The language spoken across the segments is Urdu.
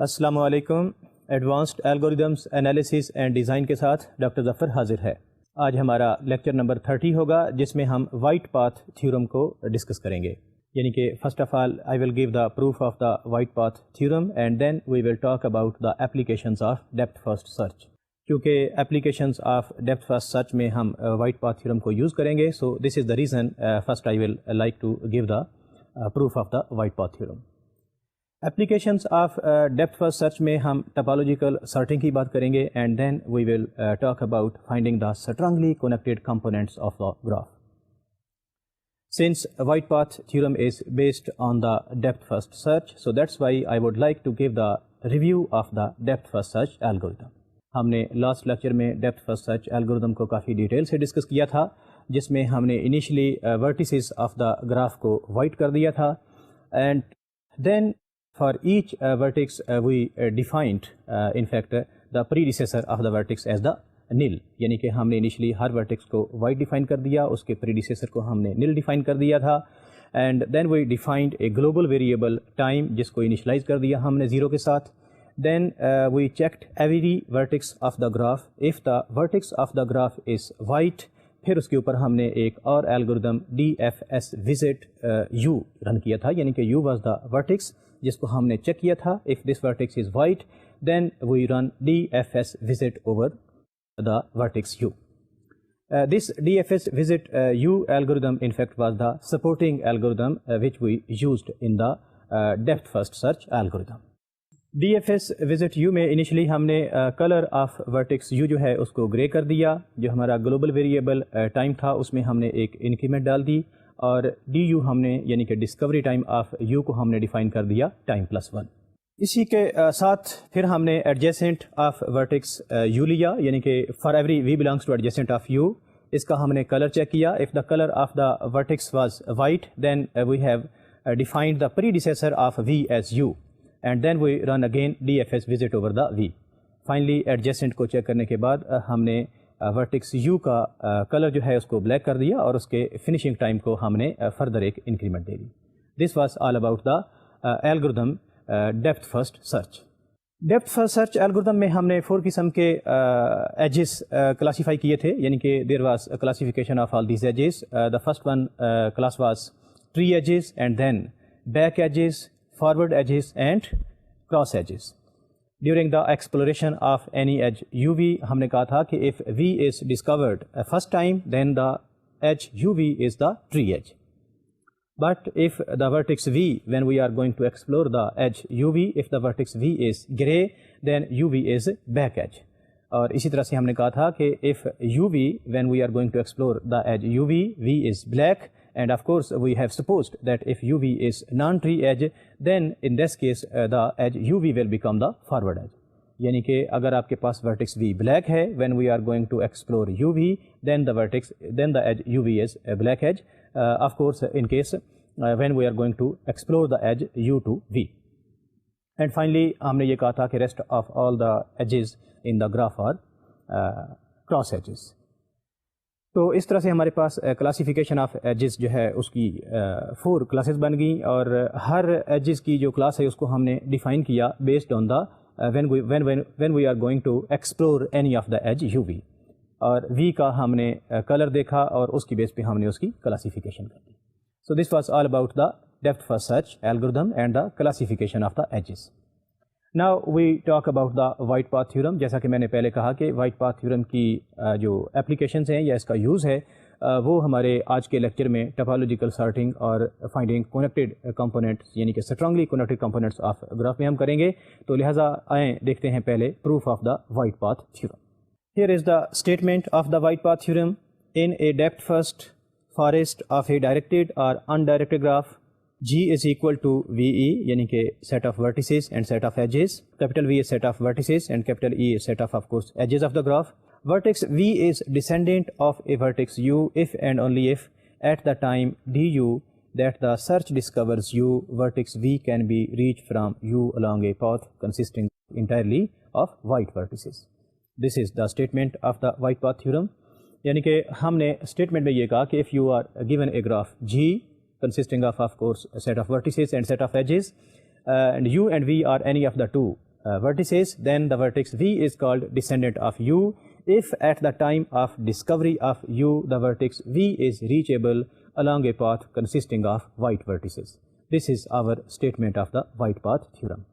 السلام علیکم. Advanced algorithms analysis and design کے ساتھ ڈاکٹر ظفر حاضر ہے. آج ہمارا لیکچر نمبر 30 ہوگا جس میں ہم وائٹ پاتھ تھیورم کو ڈسکس کریں گے. یعنی کہ first of all I will give the proof of the white path theorem and then we will talk about the applications of depth first search. کیونکہ applications of depth first search میں ہم وائٹ پاتھ تھیورم کو یوز کریں گے. So this is the reason first I will like to give the proof of the white path theorem. Applications of depth first search میں ہم ٹپالوجیکل سارٹنگ کی بات کریں گے and then we will talk about finding the strongly connected components of the graph. Since white path theorem is based on the depth first search, so that's why I would like to give the review of the depth first search algorithm. ہم نے لاسٹ لیکچر میں ڈیپتھ فرسٹ سرچ الگوریدم کو کافی ڈیٹیل سے ڈسکس کیا تھا جس میں ہم نے initially vertices of the graph کو وائٹ کر دیا تھا and then for each vertex we defined in fact the predecessor of the vertex as the null. یعنی کہ ہم نے انیشلی ہر ورٹیکس کو وائٹ ڈیفائن کر دیا, اس کے پریڈیسیسر کو ہم نے نل ڈیفائن کر دیا تھا and then we defined a global variable time جس کو انیشلائز کر دیا ہم نے 0 کے ساتھ. Then we checked every vertex of the graph if the vertex of the graph is white. پھر اس کے اوپر ہم نے ایک اور algorithm DFS visit u run کیا تھا. یعنی کہ یو واز دا ورٹیکس جس کو ہم نے چیک کیا تھا. If this vertex is white then we run DFS visit over the vertex u. This DFS visit u algorithm in fact was the supporting algorithm which we used in the depth first search algorithm. DFS visit u میں initially ہم نے color of vertex u جو ہے اس کو گرے کر دیا. جو ہمارا global variable time تھا اس میں ہم نے ایک انکریمنٹ ڈال دی اور du ہم نے یعنی کہ ڈسکوری ٹائم آف u کو ہم نے ڈیفائن کر دیا ٹائم پلس 1. اسی کے ساتھ پھر ہم نے ایڈجیسنٹ آف ورٹیکس یو لیا. یعنی کہ for every v belongs to adjacent of u اس کا ہم نے کلر چیک کیا. If the colour of the vertex was white then we have defined the predecessor of v as u and then we run again DFS visit over the v. Finally adjacent کو چیک کرنے کے بعد ہم نے ورٹیکس یو کا کلر جو ہے اس کو بلیک کر دیا اور اس کے فنیشنگ ٹائم کو ہم نے فردر ایک increment they the. This was all about the algorithm depth first search. Depth first search algorithm میں ہم نے 4 قسم کے ایجز کلاسیفائی کیے تھے. یعنی کہ there was classification of all these edges. The first one class was tree edges and then back edges, forward edges and cross edges. During the exploration of any edge you v ہم نے کہا تھا کہ if v is discovered first time then the edge you we is the tree edge. But if the vertex v, when we are going to explore the edge uv, if the vertex v is gray, then uv is back edge. اور اسی طرح سے ہم نے کہا تھا کہ if uv, when we are going to explore the edge uv, v is black, and of course we have supposed that if uv is non-tree edge, then in this case the edge uv will become the forward edge. یعنی کہ اگر آپ کے پاس vertex v black ہے when we are going to explore uv, then the edge uv is a black edge. Of course in case when we are going to explore the edge u to v. And finally ہم نے یہ کہا تھا کہ rest of all the edges in the graph are cross edges. تو اس طرح سے ہمارے پاس کلاسیفیکیشن آف ایجز جو ہے اس کی 4 کلاسز بن گئیں اور ہر ایجز کی جو کلاس ہے اس کو ہم نے ڈیفائن کیا based on the when we are going to explore any of the edge uv. اور v کا ہم نے کلر دیکھا اور اس کی بیس پہ ہم نے اس کی کلاسیفیکیشن کر دی. So this was all about the depth first search algorithm and the classification of the edges. Now we talk about the white path theorem. جیسا کہ میں نے پہلے کہا کہ white path theorem کی جو اپلیکیشنز ہیں یا اس کا یوز ہے وہ ہمارے آج کے لیکچر میں ٹپالوجیکل سارٹنگ اور فائنڈنگ کنیکٹڈ کمپوننٹس یعنی کہ strongly connected components of graph میں ہم کریں گے. تو لہٰذا آئیں دیکھتے ہیں پہلے proof of the white path theorem. Here is the statement of the white path theorem. In a depth first forest of a directed or undirected graph, G is equal to VE, یعنی کہ set of vertices and set of edges. Capital V is set of vertices and capital E is set of course edges of the graph. Vertex V is descendant of a vertex U if and only if at the time du that the search discovers U, vertex V can be reached from U along a path consisting entirely of white vertices. This is the statement of the white path theorem. یعنی کہ ہم نے اسٹیٹمنٹ میں یہ کہا کہ if you are given a graph G consisting of course a set of vertices and set of edges and u and v are any of the two vertices, then the vertex V is called descendant of U if at the time of discovery of U the vertex V is reachable along a path consisting of white vertices. This is our statement of the white path theorem.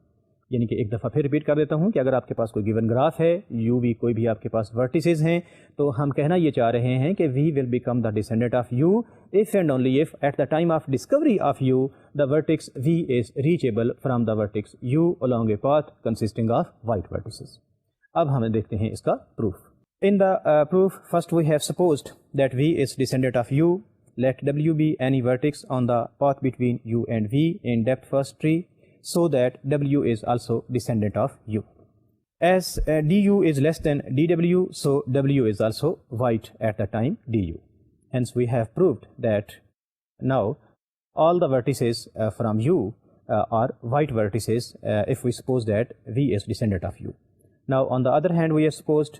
یعنی کہ ایک دفعہ پھر ریپیٹ کر دیتا ہوں کہ اگر آپ کے پاس کوئی گیون گراف ہے، یو وی کوئی بھی آپ کے پاس ورٹیسز ہیں، تو ہم کہنا یہ چاہ رہے ہیں کہ وی will become the descendant of u if and only if at the time of discovery of u the vertex v is reachable from the vertex u along a path consisting of white vertices. اب ہم دیکھتے ہیں اس کا proof. In the proof, first we have supposed that v is descendant of u. Let w be any vertex on the path between u and v in depth first tree, so that w is also descendant of u. As du is less than dw, so w is also white at the time du. Hence we have proved that now all the vertices from u are white vertices if we suppose that v is descendant of u. Now on the other hand we have supposed,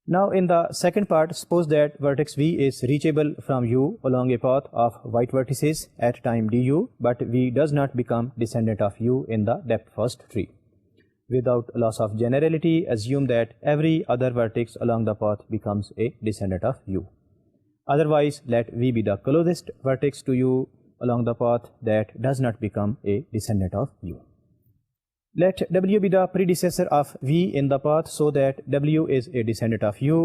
now in the second part, suppose that vertex v is reachable from u along a path of white vertices at time du, but v does not become descendant of u in the depth first tree. Without loss of generality, assume that every other vertex along the path becomes a descendant of u. Otherwise, let v be the closest vertex to u along the path that does not become a descendant of u. Let w be the predecessor of v in the path so that w is a descendant of u.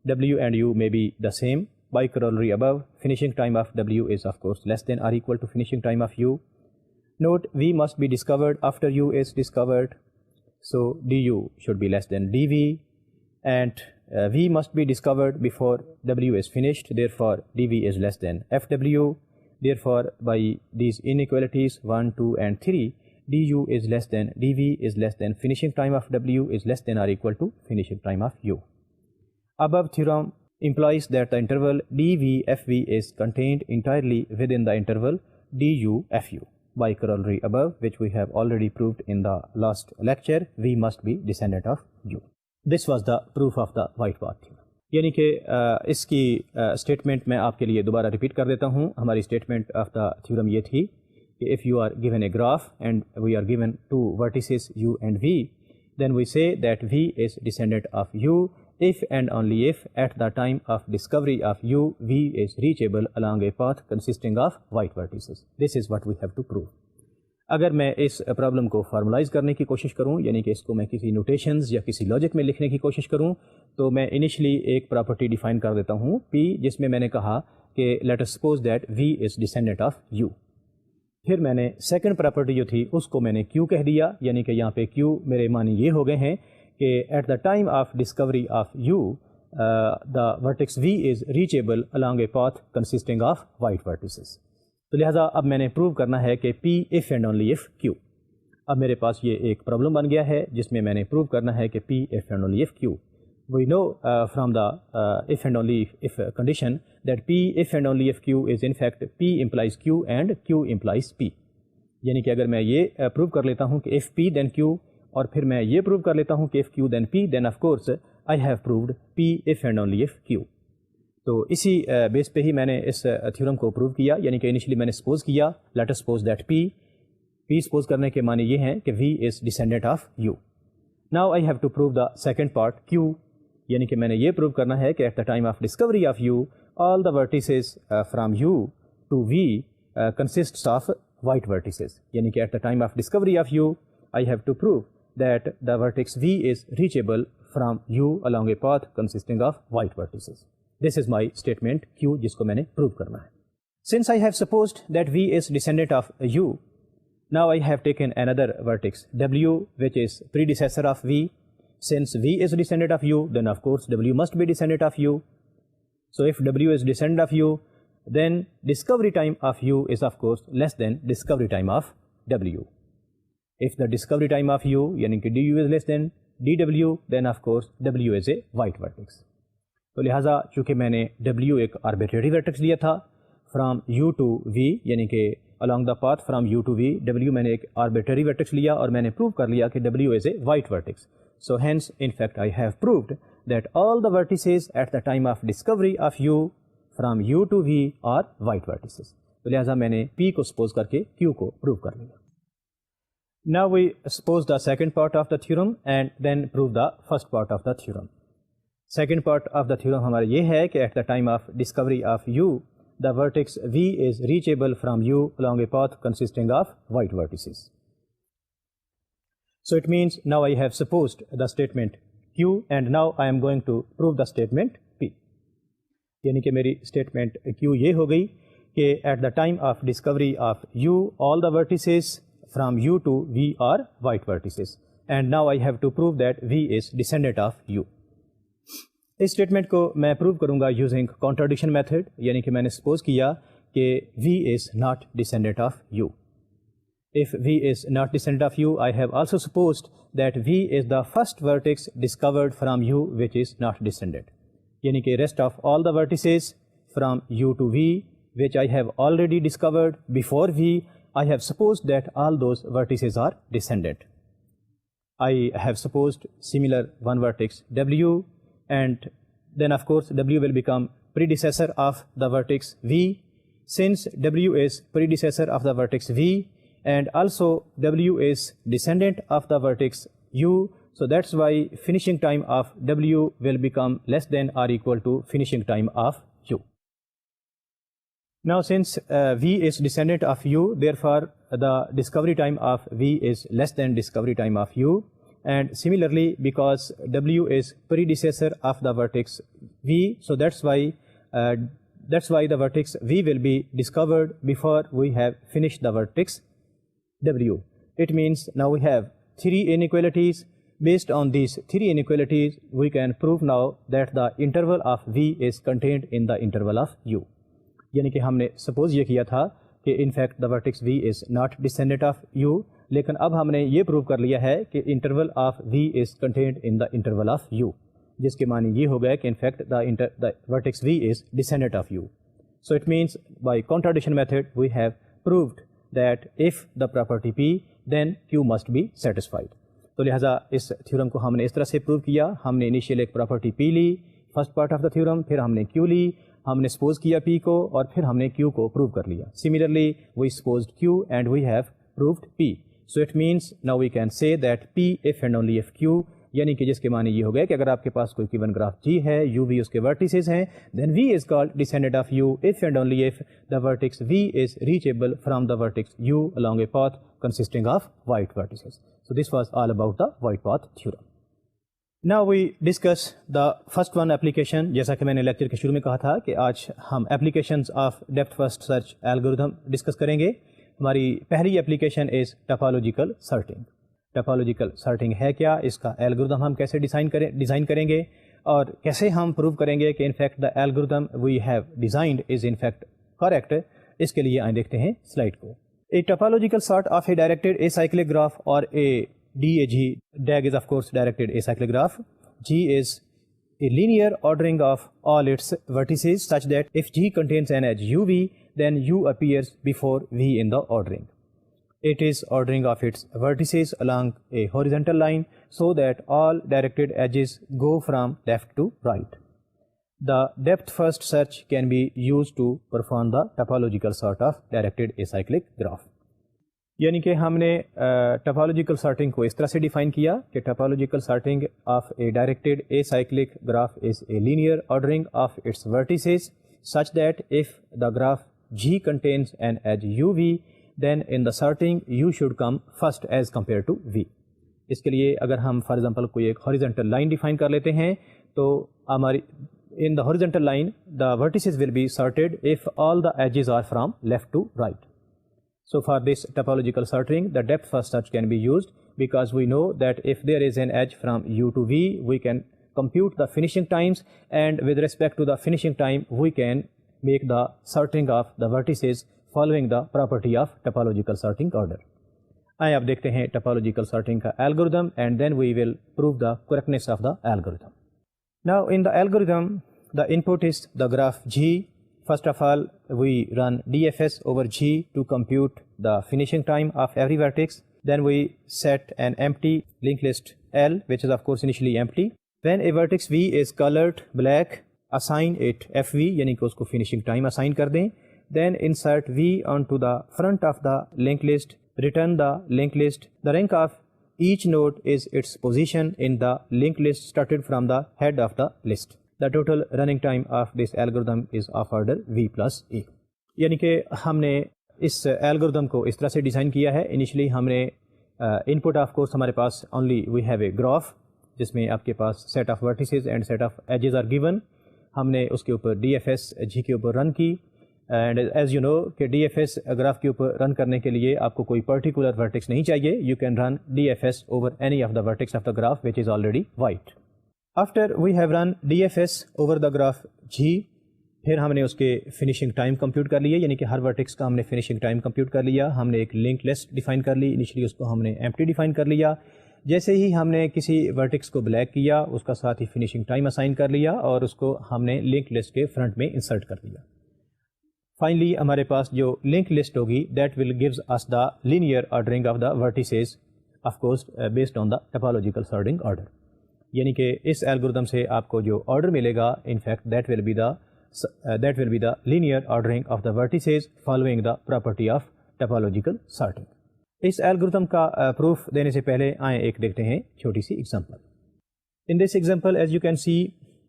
W and u may be the same. By corollary above, finishing time of w is of course less than or equal to finishing time of u. Note, v must be discovered after u is discovered. So du should be less than dv, and v must be discovered before w is finished. Therefore, dv is less than fw. Therefore, by these inequalities 1, 2 and 3, du is less than dv is less than finishing time of w is less than or equal to finishing time of u. Above theorem implies that the interval dv/fv is contained entirely within the interval du/fu. By corollary above, which we have already proved in the last lecture, v must be descendant of u. This was the proof of the white path theorem. یعنی کہ اس کی اسٹیٹمنٹ میں آپ کے لیے دوبارہ ریپیٹ کر دیتا ہوں. ہماری اسٹیٹمنٹ آف دا تھیورم یہ تھی کہ if you are given a graph and we are given two vertices u and v, then we say that v is descendant of u if and only if at the time of discovery of u v is reachable along a path consisting of white vertices. This is what we have to prove. اگر میں اس پرابلم کو فارملائز کرنے کی کوشش کروں، یعنی کہ اس کو میں کسی نوٹیشنز یا کسی لاجک میں لکھنے کی کوشش کروں، تو میں انیشلی ایک پراپرٹی ڈیفائن کر دیتا ہوں p، جس میں نے کہا کہ let us suppose that v is descendant of u. پھر میں نے سیکنڈ پراپرٹی جو تھی اس کو میں نے q کہہ دیا، یعنی کہ یہاں پہ q میرے معنی یہ ہو گئے ہیں کہ at the time of discovery of u the vertex v is reachable along a path consisting of white vertices. تو لہٰذا اب میں نے پروو کرنا ہے کہ p if and only if q. اب میرے پاس یہ ایک پرابلم بن گیا ہے جس میں نے پروو کرنا ہے کہ p if and only if q. We know from the if and only if condition that p if and only if q is in fact p implies q and q implies p. یعنی کہ اگر میں یہ پروو کر لیتا ہوں کہ if p then q، اور پھر میں یہ پروو کر لیتا ہوں کہ if q then p, then of course I have proved p if and only if q. تو اسی بیس پہ ہی میں نے اس تھیورم کو پروو کیا، یعنی کہ انیشلی میں نے سپوز کیا let us suppose that p suppose کرنے کے معنی یہ ہیں کہ v is descendant of u. Now I have to prove the second part q، یعنی کہ میں نے یہ پروو کرنا ہے کہ at the time of discovery of u all the vertices from u to v consists of white vertices. یعنی کہ at the time of discovery of u I have to prove that the vertex we is reachable from u along a path consisting of white vertices. This is my statement q، جس کو میں نے پروو کرنا ہے. Since I have supposed that v is descendant of you, now I have taken another vertex w which is predecessor of v. Since v is descendant of u, then of course w must be descendant of u. So if w is descendant of u, then discovery time of u is of course less than discovery time of w. If the discovery time of u yani ki du is less than dw, then of course w is a white vertex. تو لہٰذا چونکہ میں نے w ایک arbitrary vertex لیا تھا from u to v، یعنی کہ along the path from u to v w میں نے ایک arbitrary vertex لیا اور میں نے پروو کر لیا کہ w is a white vertex. So hence, in fact, I have proved that all the vertices at the time of discovery of u from u to v are white vertices. تو لہٰذا میں نے p کو سپوز کر کے q کو پروو کر لیا. Now we suppose the second part of the theorem and then prove the first part of the theorem. Second part of the theorem ہمارا یہ ہے کہ at the time of discovery of U, the vertex V is reachable from U along a path consisting of white vertices. So it means now I have supposed the statement Q and now I am going to prove the statement P. یعنی کہ میری statement Q یہ ہو گئی کہ at the time of discovery of U, all the vertices from U to V are white vertices. And now I have to prove that V is descendant of U. اس اسٹیٹمنٹ کو میں پروو کروں گا یوزنگ کانٹراڈکشن میتھڈ، یعنی کہ میں نے سپوز کیا کہ V is not descendant of U. If V is not descendant of U, I have also supposed that V is the first vertex discovered from U which is not descendant. یعنی کہ rest of all the vertices from U to V which I have already discovered before V, I have supposed that all those vertices are descendant. I have supposed similar one vertex W, and then of course W will become predecessor of the vertex V. Since W is predecessor of the vertex V and also W is descendant of the vertex U, so that's why finishing time of W will become less than or equal to finishing time of U. Now since V is descendant of U, therefore the discovery time of V is less than discovery time of U, and similarly because W is predecessor of the vertex V, so that's why the vertex V will be discovered before we have finished the vertex W. It means now we have three inequalities. Based on these three inequalities, we can prove now that the interval of V is contained in the interval of U. یعنی کہ ہم نے سپوز یہ کیا تھا کہ in fact the vertex we is not descendant of U, لیکن اب ہم نے یہ پروو کر لیا ہے کہ interval of V is contained in the interval of U, جس کے معنی یہ ہو گیا کہ in fact the vertex we is descendant of U. So it means by contradiction method we have proved that if the property P then Q must be satisfied. تو لہٰذا اس تھیورم کو ہم نے اس طرح سے پروو کیا. ہم نے انیشیل ایک پراپرٹی پی لی first part of the theorem, پھر ہم نے کیو لی، ہم نے سپوز کیا پی کو اور پھر ہم نے کیو کو پروو کر لیا. Similarly we supposed q and we have proved p. So it means now we can say that p if and only if q, یعنی کہ جس کے معنی یہ ہو گیا کہ اگر آپ کے پاس کوئی گیون گراف جی ہے، یو وی اس کے ورٹیسز ہیں، then v is called descendant of u if and only if the vertex we is reachable from the vertex u along a path consisting of white vertices. So this was all about the white path theorem. Now we discuss the first one application. جیسا کہ میں نے لیکچر کے شروع میں کہا تھا کہ آج ہم applications of depth first search algorithm discuss کریں گے. ہماری پہلی application is topological sorting. topological sorting ہے کیا، اس کا algorithm ہم کیسے ڈیزائن کریں گے اور کیسے ہم پروو کریں گے کہ in fact the algorithm we have designed is in fact correct. اس کے لیے آئیں دیکھتے ہیں سلائڈ کو. A topological sort of a directed acyclic graph or a DAG, DAG is of course directed acyclic graph. G is a linear ordering of all its vertices such that if G contains an edge UV, then U appears before V in the ordering. It is ordering of its vertices along a horizontal line so that all directed edges go from left to right. The depth first search can be used to perform the topological sort of directed acyclic graph. یعنی کہ ہم نے ٹپالوجیکل سارٹنگ کو اس طرح سے ڈیفائن کیا کہ topological sorting of a directed acyclic graph is a linear ordering of its vertices such that if the graph G contains an edge you we then in the sorting u should come first as compare to v. اس کے لیے اگر ہم فار ایگزامپل کوئی ایک ہاریزونٹل لائن ڈیفائن کر لیتے ہیں تو ہماری in the horizontal line the vertices will be sorted if all the edges are from left to right. So for this topological sorting, the depth first search can be used because we know that if there is an edge from U to V, we can compute the finishing times, and with respect to the finishing time, we can make the sorting of the vertices following the property of topological sorting order. آئیں اب دیکھتے ہیں topological sorting کا algorithm and then we will prove the correctness of the algorithm. Now in the algorithm, the input is the graph G. First of all, we run DFS over G to compute the finishing time of every vertex. Then we set an empty linked list L, which is of course initially empty. When a vertex V is colored black, assign it FV, یعنی کہ اس کو finishing time assign کر دیں. Then insert V onto the front of the linked list return the linked list. The rank of each node is its position in the linked list started from the head of the list. The total running time of this algorithm is of order v plus e. یعنی کہ ہم نے اس الگوریدم کو اس طرح سے ڈیزائن کیا ہے. انیشلی ہم نے ان پٹ آف کورس ہمارے پاس only we have a graph جس میں آپ کے پاس set of vertices and set of edges are given. ہم نے اس کے اوپر ڈی ایف ایس جی کے اوپر رن کی. اینڈ ایز یو نو کہ ڈی ایف ایس گراف کے اوپر رن کرنے کے لیے آپ کو کوئی پرٹیکولر ورٹیکس نہیں چاہیے. You can run D F S over any of the vertex of the graph which is already white. After we have run D F S over the graph G, پھر ہم نے اس کے فنیشنگ ٹائم کمپیوٹ کر لیے, یعنی کہ ہر ورٹیکس کا ہم نے فنیشنگ ٹائم کمپیوٹ کر لیا. ہم نے ایک لنک لسٹ ڈیفائن کر لی. انیشلی اس کو ہم نے ایمپٹی ڈیفائن کر لیا. جیسے ہی ہم نے کسی ورٹیکس کو بلیک کیا اس کا ساتھ ہی فنیشنگ ٹائم اسائن کر لیا اور اس کو ہم نے لنک لسٹ کے فرنٹ میں انسرٹ کر دیا. فائنلی ہمارے پاس جو لنک لسٹ ہوگی that will gives us the linear ordering of the vertices of course based on the topological sorting order. یعنی کہ اس الگوریدم سے آپ کو جو آرڈر ملے گا in fact that will be the linear ordering of the vertices following the property of topological sorting. اس الگوریدم کا پروف دینے سے پہلے آئیں ایک دیکھتے ہیں چھوٹی سی example. In this example, as you can see,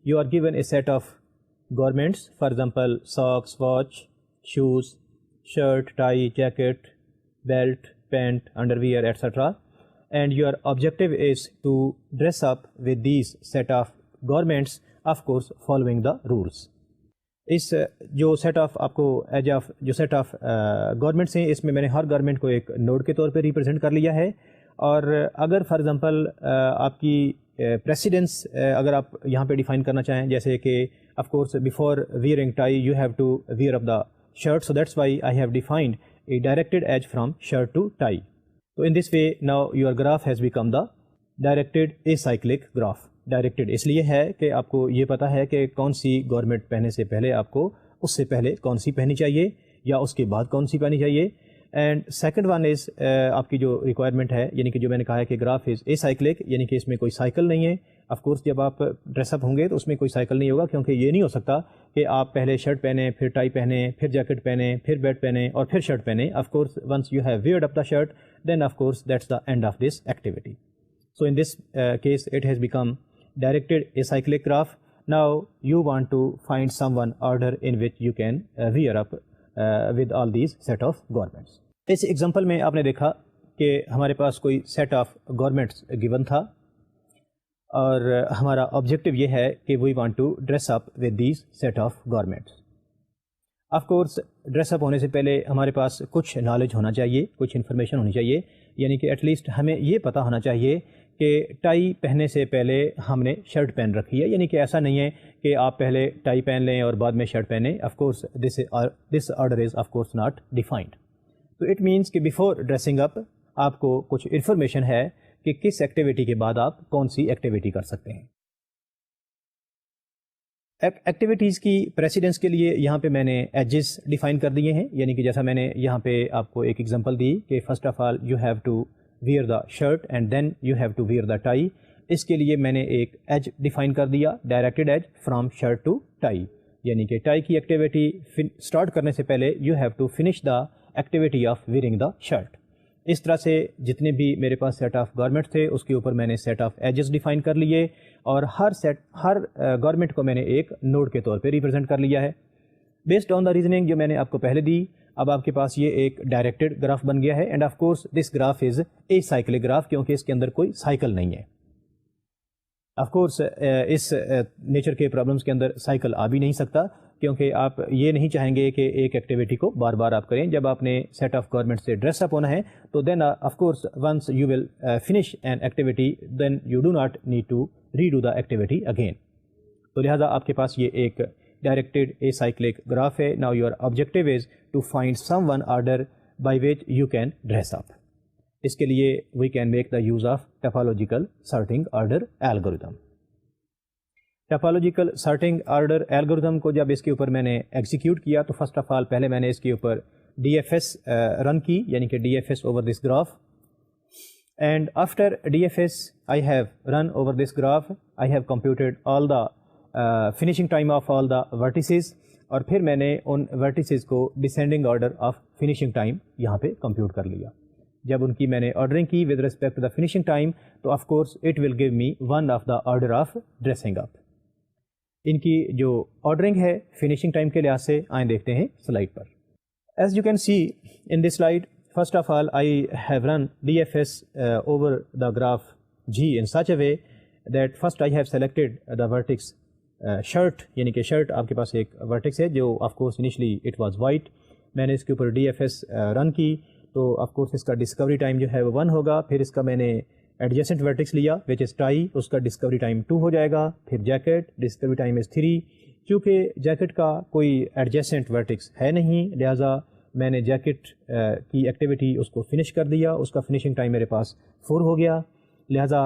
you are given a set of garments, for example socks, watch, shoes, shirt, tie, jacket, belt, pant, underwear, etc. And your objective is to dress up with these set of garments, of course following the rules. اس جو سیٹ آف آپ کو ایج آف جو سیٹ آف گورنمنٹس ہیں اس میں نے ہر گورنمنٹ کو ایک نوڈ کے طور پہ ریپرزینٹ کر لیا ہے. اور اگر فار ایگزامپل آپ کی پریسیڈنس اگر آپ یہاں پہ ڈیفائن کرنا چاہیں, جیسے کہ of course before wearing tie you have to wear up the shirt, so that's why I have defined a directed edge from shirt to tie. تو in this way now your graph has become the directed acyclic graph. Directed اس لیے ہے کہ آپ کو یہ پتہ ہے کہ کون سی گورنمنٹ پہننے سے پہلے آپ کو اس سے پہلے کون سی پہنی چاہیے یا اس کے بعد کون سی پہنی چاہیے. اینڈ سیکنڈ ون از آپ کی جو ریکوائرمنٹ ہے, یعنی کہ جو میں نے کہا ہے کہ گراف از اے سائیکلک, یعنی کہ اس میں کوئی سائیکل نہیں ہے. آف کورس جب آپ ڈریس اپ ہوں گے تو اس میں کوئی سائیکل نہیں ہوگا, کیونکہ یہ نہیں ہو سکتا کہ آپ پہلے شرٹ پہنیں, پھر ٹائی پہنیں, پھر جیکٹ پہنیں, پھر بیلٹ پہنیں اور پھر شرٹ پہنیں. Of course once you have weared up the shirt then of course that's the end of this activity. So in this case it has become directed acyclic graph. Now you want to find someone order in which you can wear up with all these set of garments. اس ایگزامپل میں آپ نے دیکھا کہ ہمارے پاس کوئی سیٹ آف گورنمنٹس گیون تھا اور ہمارا آبجیکٹیو یہ ہے کہ we want to dress up with these set of garments. Of course dress up ہونے سے پہلے ہمارے پاس کچھ نالج ہونا چاہیے, کچھ انفارمیشن ہونی چاہیے, یعنی کہ ایٹ لیسٹ ہمیں یہ پتہ ہونا چاہیے کہ ٹائی پہننے سے پہلے ہم نے شرٹ پہن رکھی ہے. یعنی کہ ایسا نہیں ہے کہ آپ پہلے ٹائی پہن لیں اور بعد میں شرٹ پہنیں. Of course this order is of course not defined. تو اٹ مینس کہ بیفور ڈریسنگ اپ آپ کو کچھ انفارمیشن ہے کہ کس ایکٹیویٹی کے بعد آپ کون سی ایکٹیویٹی کر سکتے ہیں. ایکٹیویٹیز کی پریسیڈنس کے لیے یہاں پہ میں نے ایجز ڈیفائن کر دیے ہیں, یعنی کہ جیسا میں نے یہاں پہ آپ کو ایک ایگزامپل دی کہ first of all you have to wear the shirt and then you have to wear the tie. اس کے لیے میں نے ایک ایج ڈیفائن کر دیا, directed edge from shirt to tie, یعنی کہ ٹائی کی ایکٹیویٹی اسٹارٹ کرنے سے پہلے you have to finish the activity of wearing the shirt. اس طرح سے جتنے بھی میرے پاس سیٹ آف گورنمنٹ تھے اس کے اوپر میں نے سیٹ آف ایجز ڈیفائن کر لیے اور ہر گورنمنٹ کو میں نے ایک نوڈ کے طور پہ ریپرزینٹ کر لیا ہے. بیسڈ آن دا ریزننگ جو میں نے آپ کو پہلے دی, اب آپ کے پاس یہ ایک ڈائریکٹڈ گراف بن گیا ہے. And of course this graph is a cyclic graph, کیونکہ اس کے اندر کوئی سائیکل نہیں ہے. آف کورس اس نیچر کے پرابلمس کے اندر سائیکل آ بھی نہیں سکتا, کیونکہ آپ یہ نہیں چاہیں گے کہ ایک ایکٹیویٹی کو بار بار آپ کریں. جب آپ نے سیٹ آف گورنمنٹ سے ڈریس اپ ہونا ہے تو then of course once you will finish an activity then you do not need to redo the activity again. تو لہٰذا آپ کے پاس یہ ایک ڈائریکٹڈ اے سائیکلک گراف ہے. Now your objective is to find some one order by which you can dress up. اس کے لیے we can make the use of ٹپالوجیکل sorting order algorithm. Topological sorting order algorithm کو جب اس کے اوپر میں نے ایگزیکیوٹ کیا تو فرسٹ آف آل پہلے میں نے اس کے اوپر ڈی ایف ایس رن کی, یعنی کہ D F S over this graph. And after D F S I have run over this graph, I have computed all the finishing time of all the vertices, اور پھر میں نے ان ورٹیسز کو descending order of finishing time یہاں پہ کمپیوٹ کر لیا. جب ان کی میں نے آرڈرنگ کی with respect to the finishing time تو of course it will give me one of the order of dressing up. ان کی جو آرڈرنگ ہے فنیشنگ ٹائم کے لحاظ سے آئیں دیکھتے ہیں slide per. As you can see in this slide, first of all I have run DFS over the graph G in such a way that first I have selected the vertex shirt, یعنی کہ شرٹ آپ کے پاس ایک vertex ہے جو of course initially it was white. میں نے اس کے اوپر DFS رن کی تو of course اس کا ڈسکوری ٹائم جو ہے وہ 1 ہوگا. پھر اس کا میں نے ایڈجیسنٹ vertex لیا which is tie, اس کا ڈسکوری ٹائم 2 ہو جائے گا. پھر جیکٹ, ڈسکوری ٹائم is 3. چونکہ جیکٹ کا کوئی ایڈجیسنٹ vertex ہے نہیں لہٰذا میں نے جیکٹ کی ایکٹیویٹی اس کو فنش کر دیا, اس کا فنیشنگ ٹائم میرے پاس 4 ہو گیا. لہٰذا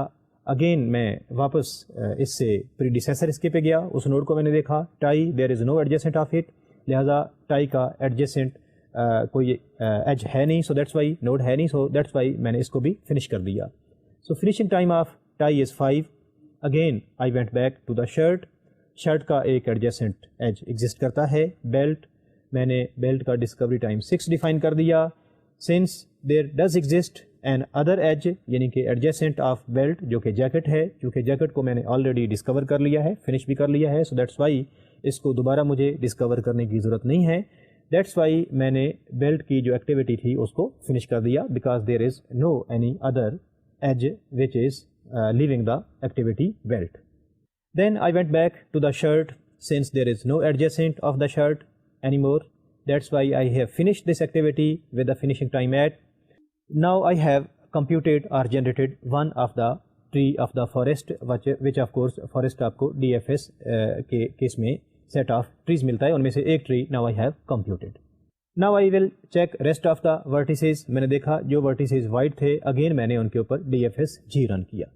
اگین میں واپس اس سے پریڈیسیسر اس کے پہ گیا, اس نوڈ کو میں نے دیکھا tie there is no adjacent of it, لہٰذا ٹائی کا ایڈجیسنٹ کوئی ایج ہے نہیں, سو دیٹس وائی نوڈ ہے نہیں, سو دیٹس وائی میں نے اس کو بھی فنش کر دیا. So finishing time of tie is 5. Again I went back to the shirt. Shirt کا ایک ایڈجیسنٹ ایج ایگزسٹ کرتا ہے. بیلٹ, میں نے بیلٹ کا ڈسکوری ٹائم 6 ڈیفائن کر دیا. Since there does exist another edge, یعنی کہ ایڈجیسنٹ آف بیلٹ جو کہ جیکٹ ہے, چونکہ جیکٹ کو میں نے آلریڈی ڈسکور کر لیا ہے, فنش بھی کر لیا ہے, سو دیٹس وائی اس کو دوبارہ مجھے ڈسکور کرنے کی ضرورت نہیں ہے. دیٹس وائی میں نے بیلٹ کی جو ایکٹیویٹی تھی اس کو فنش کر دیا because there is no any other edge which is leaving the activity belt. Then I went back to the shirt since there is no adjacent of the shirt anymore. That's why I have finished this activity with the finishing time at. Now I have computed or generated one of the tree of the forest which of course forest آپ کو DFS کے کیس میں set of trees ملتا ہے, ان میں سے ایک tree now I have computed. Now I will check rest of the vertices. میں نے دیکھا جو vertices white تھے اگین میں نے ان کے اوپر DFS G رن کیا.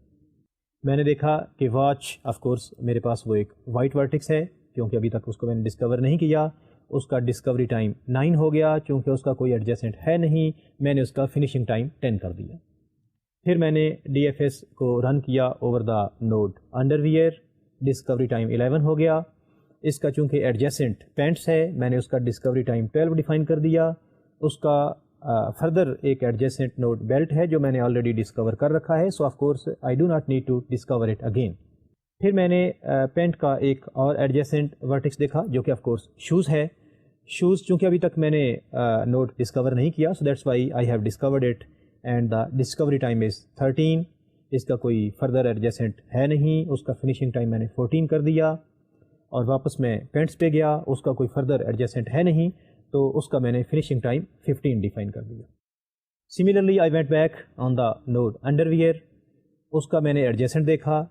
میں نے دیکھا کہ واچ of course میرے پاس وہ ایک white vertex ہے کیونکہ ابھی تک اس کو میں نے ڈسکور نہیں کیا. اس کا ڈسکوری ٹائم 9 ہو گیا, چونکہ اس کا کوئی ایڈجسنٹ ہے نہیں میں نے اس کا فنیشنگ ٹائم 10 کر دیا. پھر میں نے DFS کو رن کیا over the node under where, Discovery time 11 ہو گیا. اس کا چونکہ ایڈجسنٹ پینٹس ہے میں نے اس کا ڈسکوری ٹائم 12 ڈیفائن کر دیا. اس کا فردر ایک ایڈجسنٹ نوڈ بیلٹ ہے جو میں نے آلریڈی ڈسکور کر رکھا ہے, so of course I do not need to discover it again. پھر میں نے پینٹ کا ایک اور ایڈجسنٹ ورٹکس دیکھا جو کہ آف کورس شوز ہے. شوز چونکہ ابھی تک میں نے نوٹ ڈسکور نہیں کیا, سو that's why I have discovered it and the discovery time is 13. اس کا کوئی فردر ایڈجسنٹ ہے نہیں, اس کا فنیشنگ ٹائم میں نے 14 کر دیا. اور واپس میں پینٹس پہ گیا, اس کا کوئی فردر ایڈجسنٹ ہے نہیں تو اس کا میں نے فنیشنگ ٹائم 15 ڈیفائن کر دیا. Similarly I went back on the node underwear. اس کا میں نے ایڈجسنٹ دیکھا.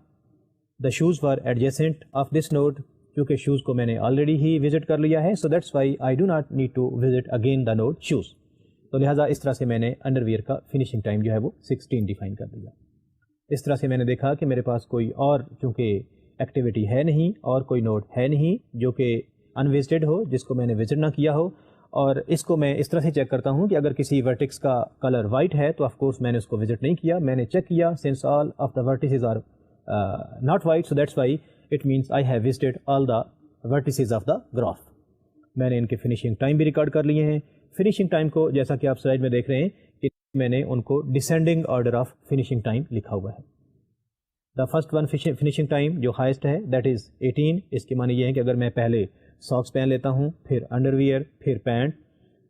The shoes for adjacent of this node, کیونکہ شوز کو میں نے آلریڈی ہی وزٹ کر لیا ہے, so that's why I do not need to visit again the node shoes. تو لہٰذا اس طرح سے میں نے انڈر ویئر کا فنیشنگ ٹائم جو ہے وہ 16 ڈیفائن کر دیا. اس طرح سے میں نے دیکھا کہ میرے پاس کوئی اور چونکہ ایکٹیویٹی ہے نہیں اور کوئی نوڈ ہے نہیں جو کہ ان وزٹڈ ہو, جس کو میں نے وزٹ نہ کیا ہو. اور اس کو میں اس طرح سے چیک کرتا ہوں کہ اگر کسی ورٹکس کا کلر وائٹ ہے تو آف کورس میں نے اس کو وزٹ نہیں کیا, میں نے چیک کیا since all of the vertices are not white, so that's why it means I have visited all the vertices of the graph. میں نے ان کے فنیشنگ ٹائم بھی ریکارڈ کر لیے ہیں. فنیشنگ ٹائم کو جیسا کہ آپ سلائڈ میں دیکھ رہے ہیں کہ میں نے ان کو descending order of finishing time لکھا ہوا ہے. دا فرسٹ ون فنیشنگ ٹائم جو ہائیسٹ ہے دیٹ از 18. اس کے معنی یہ ہے کہ اگر میں پہلے ساکس پہن لیتا ہوں, پھر انڈر ویئر, پھر پینٹ,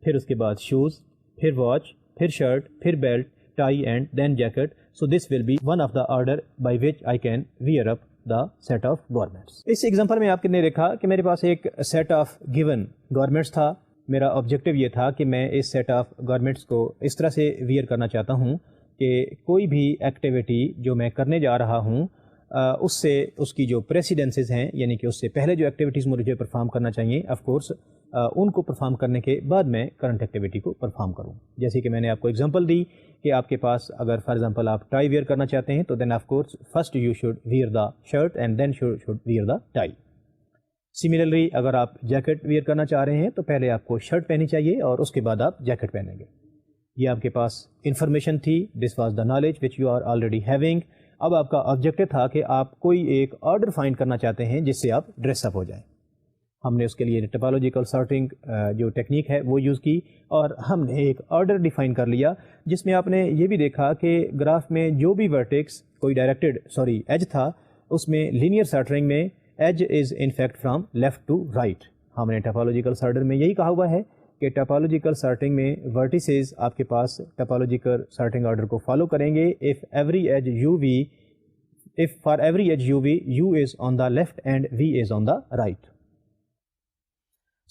پھر اس کے بعد شوز, پھر واچ, پھر شرٹ, پھر belt, tie and then jacket, so this will be one of the order by which I can wear up the set of garments. اس ایگزامپل میں آپ نے دیکھا کہ میرے پاس ایک سیٹ آف گیون گورنمنٹس تھا. میرا آبجیکٹیو یہ تھا کہ میں اس سیٹ آف گورنمنٹس کو اس طرح سے ویئر کرنا چاہتا ہوں کہ کوئی بھی ایکٹیویٹی جو میں کرنے جا رہا ہوں اس سے اس کی جو پریسیڈنسز ہیں, یعنی کہ اس سے پہلے جو ایکٹیویٹیز مجھے پرفارم کرنا چاہیے آف کورس ان کو پرفارم کرنے کے بعد میں کرنٹ ایکٹیویٹی کو پرفارم کروں. جیسے کہ میں نے آپ کو ایگزامپل دی کہ آپ کے پاس اگر فار ایگزامپل آپ ٹائی ویئر کرنا چاہتے ہیں تو then of course first you should wear the shirt and then should wear the tie. Similarly اگر آپ جیکٹ ویئر کرنا چاہ رہے ہیں تو پہلے آپ کو شرٹ پہنی چاہیے اور اس کے بعد آپ جیکٹ پہنیں گے. یہ آپ کے پاس انفارمیشن تھی, this was the knowledge which you are already having. اب آپ کا آبجیکٹو تھا کہ آپ کوئی ایک آرڈر فائنڈ کرنا چاہتے ہیں جس سے آپ ڈریس اپ ہو جائیں. ہم نے اس کے لیے ٹپالوجیکل سارٹنگ جو ٹیکنیک ہے وہ یوز کی اور ہم نے ایک آرڈر ڈیفائن کر لیا جس میں آپ نے یہ بھی دیکھا کہ گراف میں جو بھی ورٹیکس کوئی ایج تھا اس میں لینئر سارٹرنگ میں edge is in fact from left to right. ہم نے ٹپالوجیکل سارٹر میں یہی کہا ہوا ہے کہ ٹپالوجیکل سارٹنگ میں ورٹیسز آپ کے پاس ٹپالوجیکل سارٹنگ آرڈر کو فالو کریں گے if for every edge UV, U is on the left and V is on the right.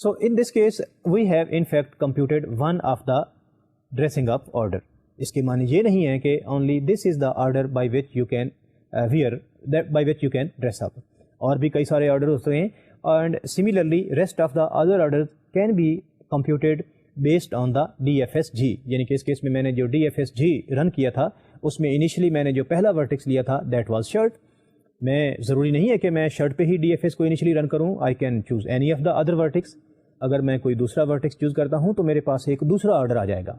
So in this case, we have in fact computed one of the dressing up order. اس کے معنی یہ نہیں ہے کہ only this is the order by which you can by which you can dress up. اور بھی کئی سارے آرڈر ہوتے ہیں and similarly rest of the other orders can be computed based on the DFSG. یعنی کہ اس کیس میں نے جو DFSG رن کیا تھا اس میں انیشلی میں نے جو پہلا ورٹیکس لیا تھا دیٹ واز شرٹ. میں ضروری نہیں ہے کہ میں شرٹ پہ ہی DFS کو انیشلی رن کروں. I can choose any of the other vertex. اگر میں کوئی دوسرا ورٹیکس چوز کرتا ہوں تو میرے پاس ایک دوسرا آرڈر آ جائے گا.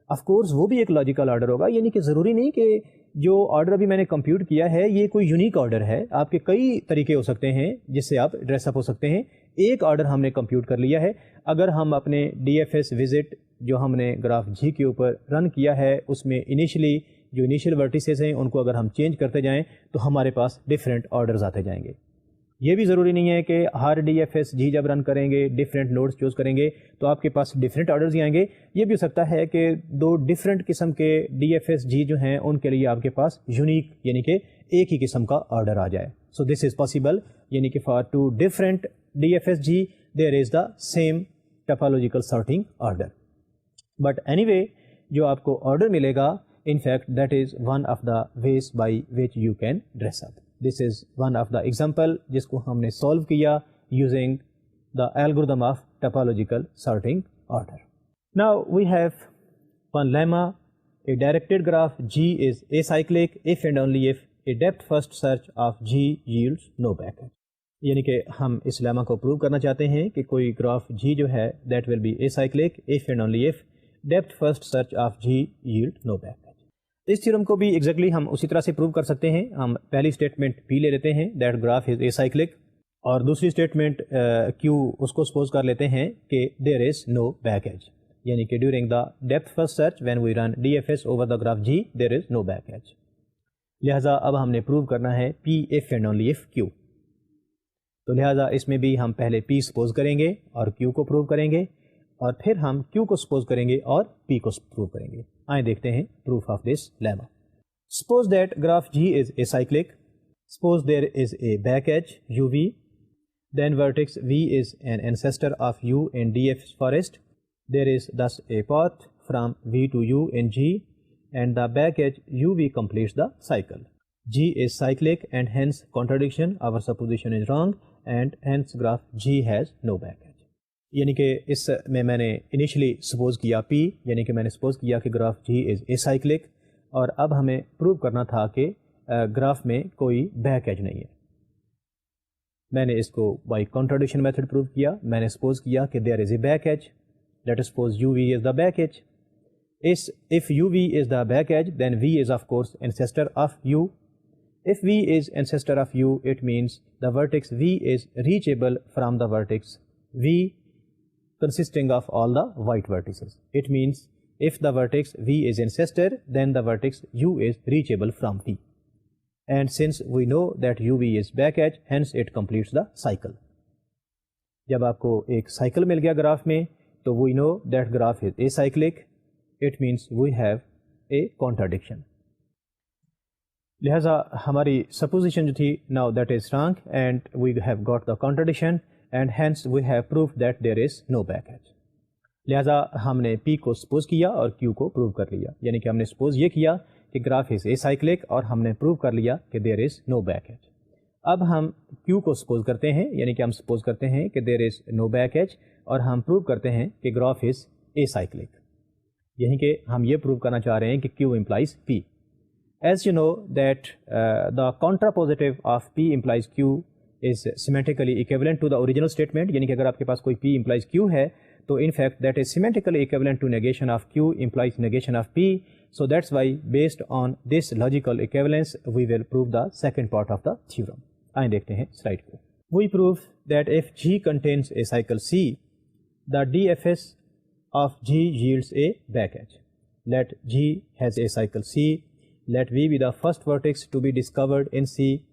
آف کورس وہ بھی ایک لاجیکل آرڈر ہوگا, یعنی کہ ضروری نہیں کہ جو آرڈر ابھی میں نے کمپیوٹ کیا ہے یہ کوئی یونیک آرڈر ہے. آپ کے کئی طریقے ہو سکتے ہیں جس سے آپ ڈریس اپ ہو سکتے ہیں. ایک آرڈر ہم نے کمپیوٹ کر لیا ہے. اگر ہم اپنے DFS وزٹ جو ہم نے گراف جی کے اوپر رن کیا ہے اس میں انیشلی جو انیشیل ورٹیسز ہیں ان کو اگر ہم چینج کرتے جائیں تو ہمارے پاس ڈفرینٹ آرڈرز آتے جائیں گے. یہ بھی ضروری نہیں ہے کہ ہر DFSG جب رن کریں گے ڈفرینٹ نوڈز چوز کریں گے تو آپ کے پاس ڈفرینٹ آرڈرز ہی آئیں گے. یہ بھی ہو سکتا ہے کہ دو ڈفرینٹ قسم کے DFSG جو ہیں ان کے لیے آپ کے پاس یونیک یعنی کہ ایک ہی قسم کا آرڈر آ جائے. سو دس از پاسبل, یعنی کہ for two different DFSG there is the same topological sorting order. But anyway جو آپ کو آرڈر ملے گا in fact that is one of the ways by which you can dress up. This is one of the example جس کو ہم نے solve کیا using the algorithm of topological sorting order. Now we have one lemma. A directed graph G is acyclic if and only if a depth first search of G yields no backend. یعنی کہ ہم اس لیما کو پروو کرنا چاہتے ہیں کہ کوئی گراف G جو ہے that will be acyclic if and only if depth first search of G yield no backend. Us theorem کو بھی ایگزیکٹلی ہم اسی طرح سے پروو کر سکتے ہیں. ہم پہلی اسٹیٹمنٹ P لے لیتے ہیں دیٹ گراف از اے-سائیکلک, اور دوسری اسٹیٹمنٹ Q اس کو سپوز کر لیتے ہیں کہ there is no back edge, یعنی کہ during the depth first search when we run DFS over the graph G there is no back edge. لہٰذا اب ہم نے پروو کرنا ہے P if and only if Q. تو لہٰذا اس میں بھی ہم پہلے P سپوز کریں گے اور Q کو پروو کریں گے, اور پھر ہم Q کو سپوز کریں گے اور P کو پروو کریں گے. آئیں دیکھتے ہیں proof of this lemma. Suppose that graph G is acyclic. Suppose there is a back edge UV. Then vertex V is an ancestor of U in DFS forest. There is thus a path from V to U in G and the back edge UV completes the cycle. G is cyclic and hence contradiction, our supposition is wrong and hence graph G has no back edge. یعنی کہ اس میں نے انیشلی سپوز کیا P, یعنی کہ میں نے سپوز کیا کہ گراف G از اے-سائیکلک, اور اب ہمیں پروو کرنا تھا کہ گراف میں کوئی بیک ایج نہیں ہے. میں نے اس کو بائی کانٹراڈکشن میتھڈ پروو کیا. میں نے سپوز کیا کہ there is a back edge. Let us suppose UV is the back edge. If UV is the back edge then V is of course ancestor of U. If V is ancestor of U it means the vertex V is reachable from the vertex V consisting of all the white vertices. It means if the vertex V is ancestor then the vertex U is reachable from V. And since we know that UV is back edge hence it completes the cycle. جب آپ کو ایک سائیکل مل گیا گراف میں تو we know that graph is acyclic. It means we have a contradiction. لہٰذا ہماری supposition جو تھی now that is wrong and we have got the contradiction. And hence we have proved that there is no back edge. لہٰذا ہم نے P کو سپوز کیا اور Q کو پروو کر لیا, یعنی کہ ہم نے سپوز یہ کیا کہ گراف از اے-سائیکلک اور ہم نے پروو کر لیا کہ there is no back age. اب ہم Q کو سپوز کرتے ہیں, یعنی کہ ہم سپوز کرتے ہیں کہ there is no back age, اور ہم پروو کرتے ہیں کہ گراف از اے-سائیکلک. یعنی کہ ہم یہ پروو کرنا چاہ رہے ہیں کہ Q implies P. As you know that the contrapositive of P implies Q is semantically equivalent to the original statement. یعنی کہ اگر آپ کے پاس کوئی P implies Q ہے تو in fact that is semantically equivalent to negation of Q implies negation of P. So that's why based on this logical equivalence we will prove the second part of the theorem. آئیں دیکھتے ہیں سلائڈ کو. We prove that if G contains a cycle C, the DFS of G yields a back edge. Let G has a cycle C, let V be the first vertex to be discovered in C,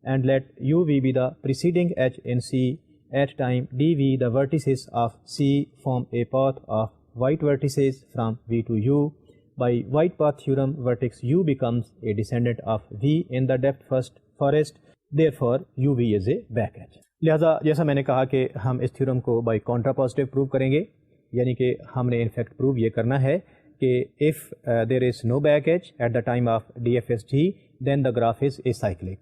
and let UV be the preceding edge in C. At time dV, the vertices of C form a path of white vertices from V to U. By white path theorem, vertex U becomes a descendant of V in the depth first forest. Therefore, UV is a back edge. لہٰذا جیسا میں نے کہا کہ ہم اس تھیورم کو بائی کانٹرا پازیٹیو پروو کریں گے، یعنی کہ ہم نے انفیکٹ پروو یہ کرنا ہے کہ if there is no back edge at the time of DFSG, then the graph is acyclic.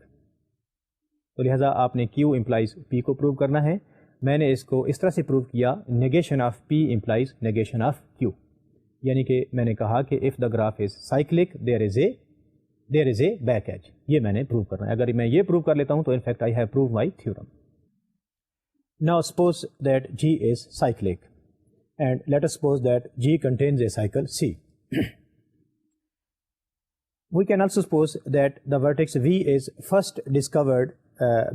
تو لہٰذا آپ نے Q implies P کو پروو کرنا ہے. میں نے اس کو اس طرح سے پروو کیا، negation of P implies negation of Q، یعنی کہ میں نے کہا کہ if the graph is cyclic there is a back edge. یہ میں نے پروو کرنا ہے. اگر میں یہ پروو کر لیتا ہوں تو in fact I have proved my theorem. Now suppose that G is cyclic, and let us suppose that G contains a cycle C. We can also suppose that the vertex V is first discovered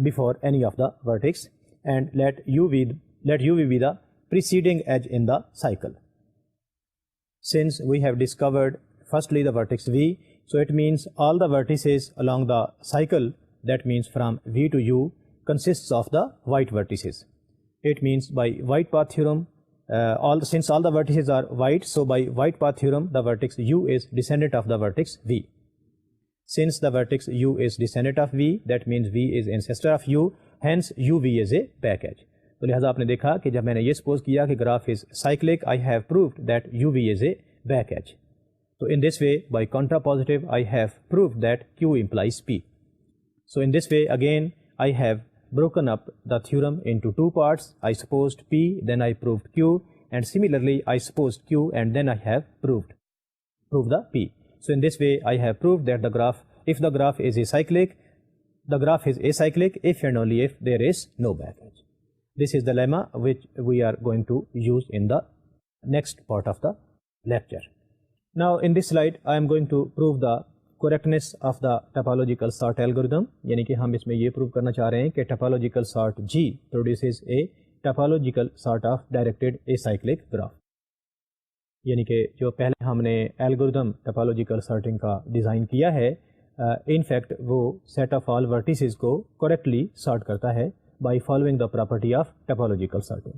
before any of the vertex, and let UV be the preceding edge in the cycle. Since we have discovered firstly the vertex V, so it means all the vertices along the cycle, that means from V to U, consists of the white vertices. It means by white path theorem, since all the vertices are white, so by white path theorem the vertex U is descendant of the vertex V. Since the vertex U is descendant of V, that means V is ancestor of U, hence UV is a back edge. تو لہٰذا آپ نے دیکھا کہ جب میں نے یہ سپوز کیا کہ graph is cyclic, I have proved that UV is a back edge. So in this way, by contrapositive, I have proved that Q implies P. So in this way, again, I have broken up the theorem into two parts. I supposed P, then I proved Q, and similarly, I supposed Q, and then I have proved the P. So in this way, I have proved that the graph, if the graph is acyclic, the graph is acyclic if and only if there is no back edge. This is the lemma which we are going to use in the next part of the lecture. Now in this slide, I am going to prove the correctness of the topological sort algorithm. یعنی کہ ہم اس میں یہ پروو کرنا چاہ رہے ہیں کہ topological sort G produces a topological sort of directed acyclic graph. یعنی کہ جو پہلے ہم نے algorithm topological sorting کا ڈیزائن کیا ہے، in fact وہ set of all vertices کو correctly sort کرتا ہے by following the property of topological sorting.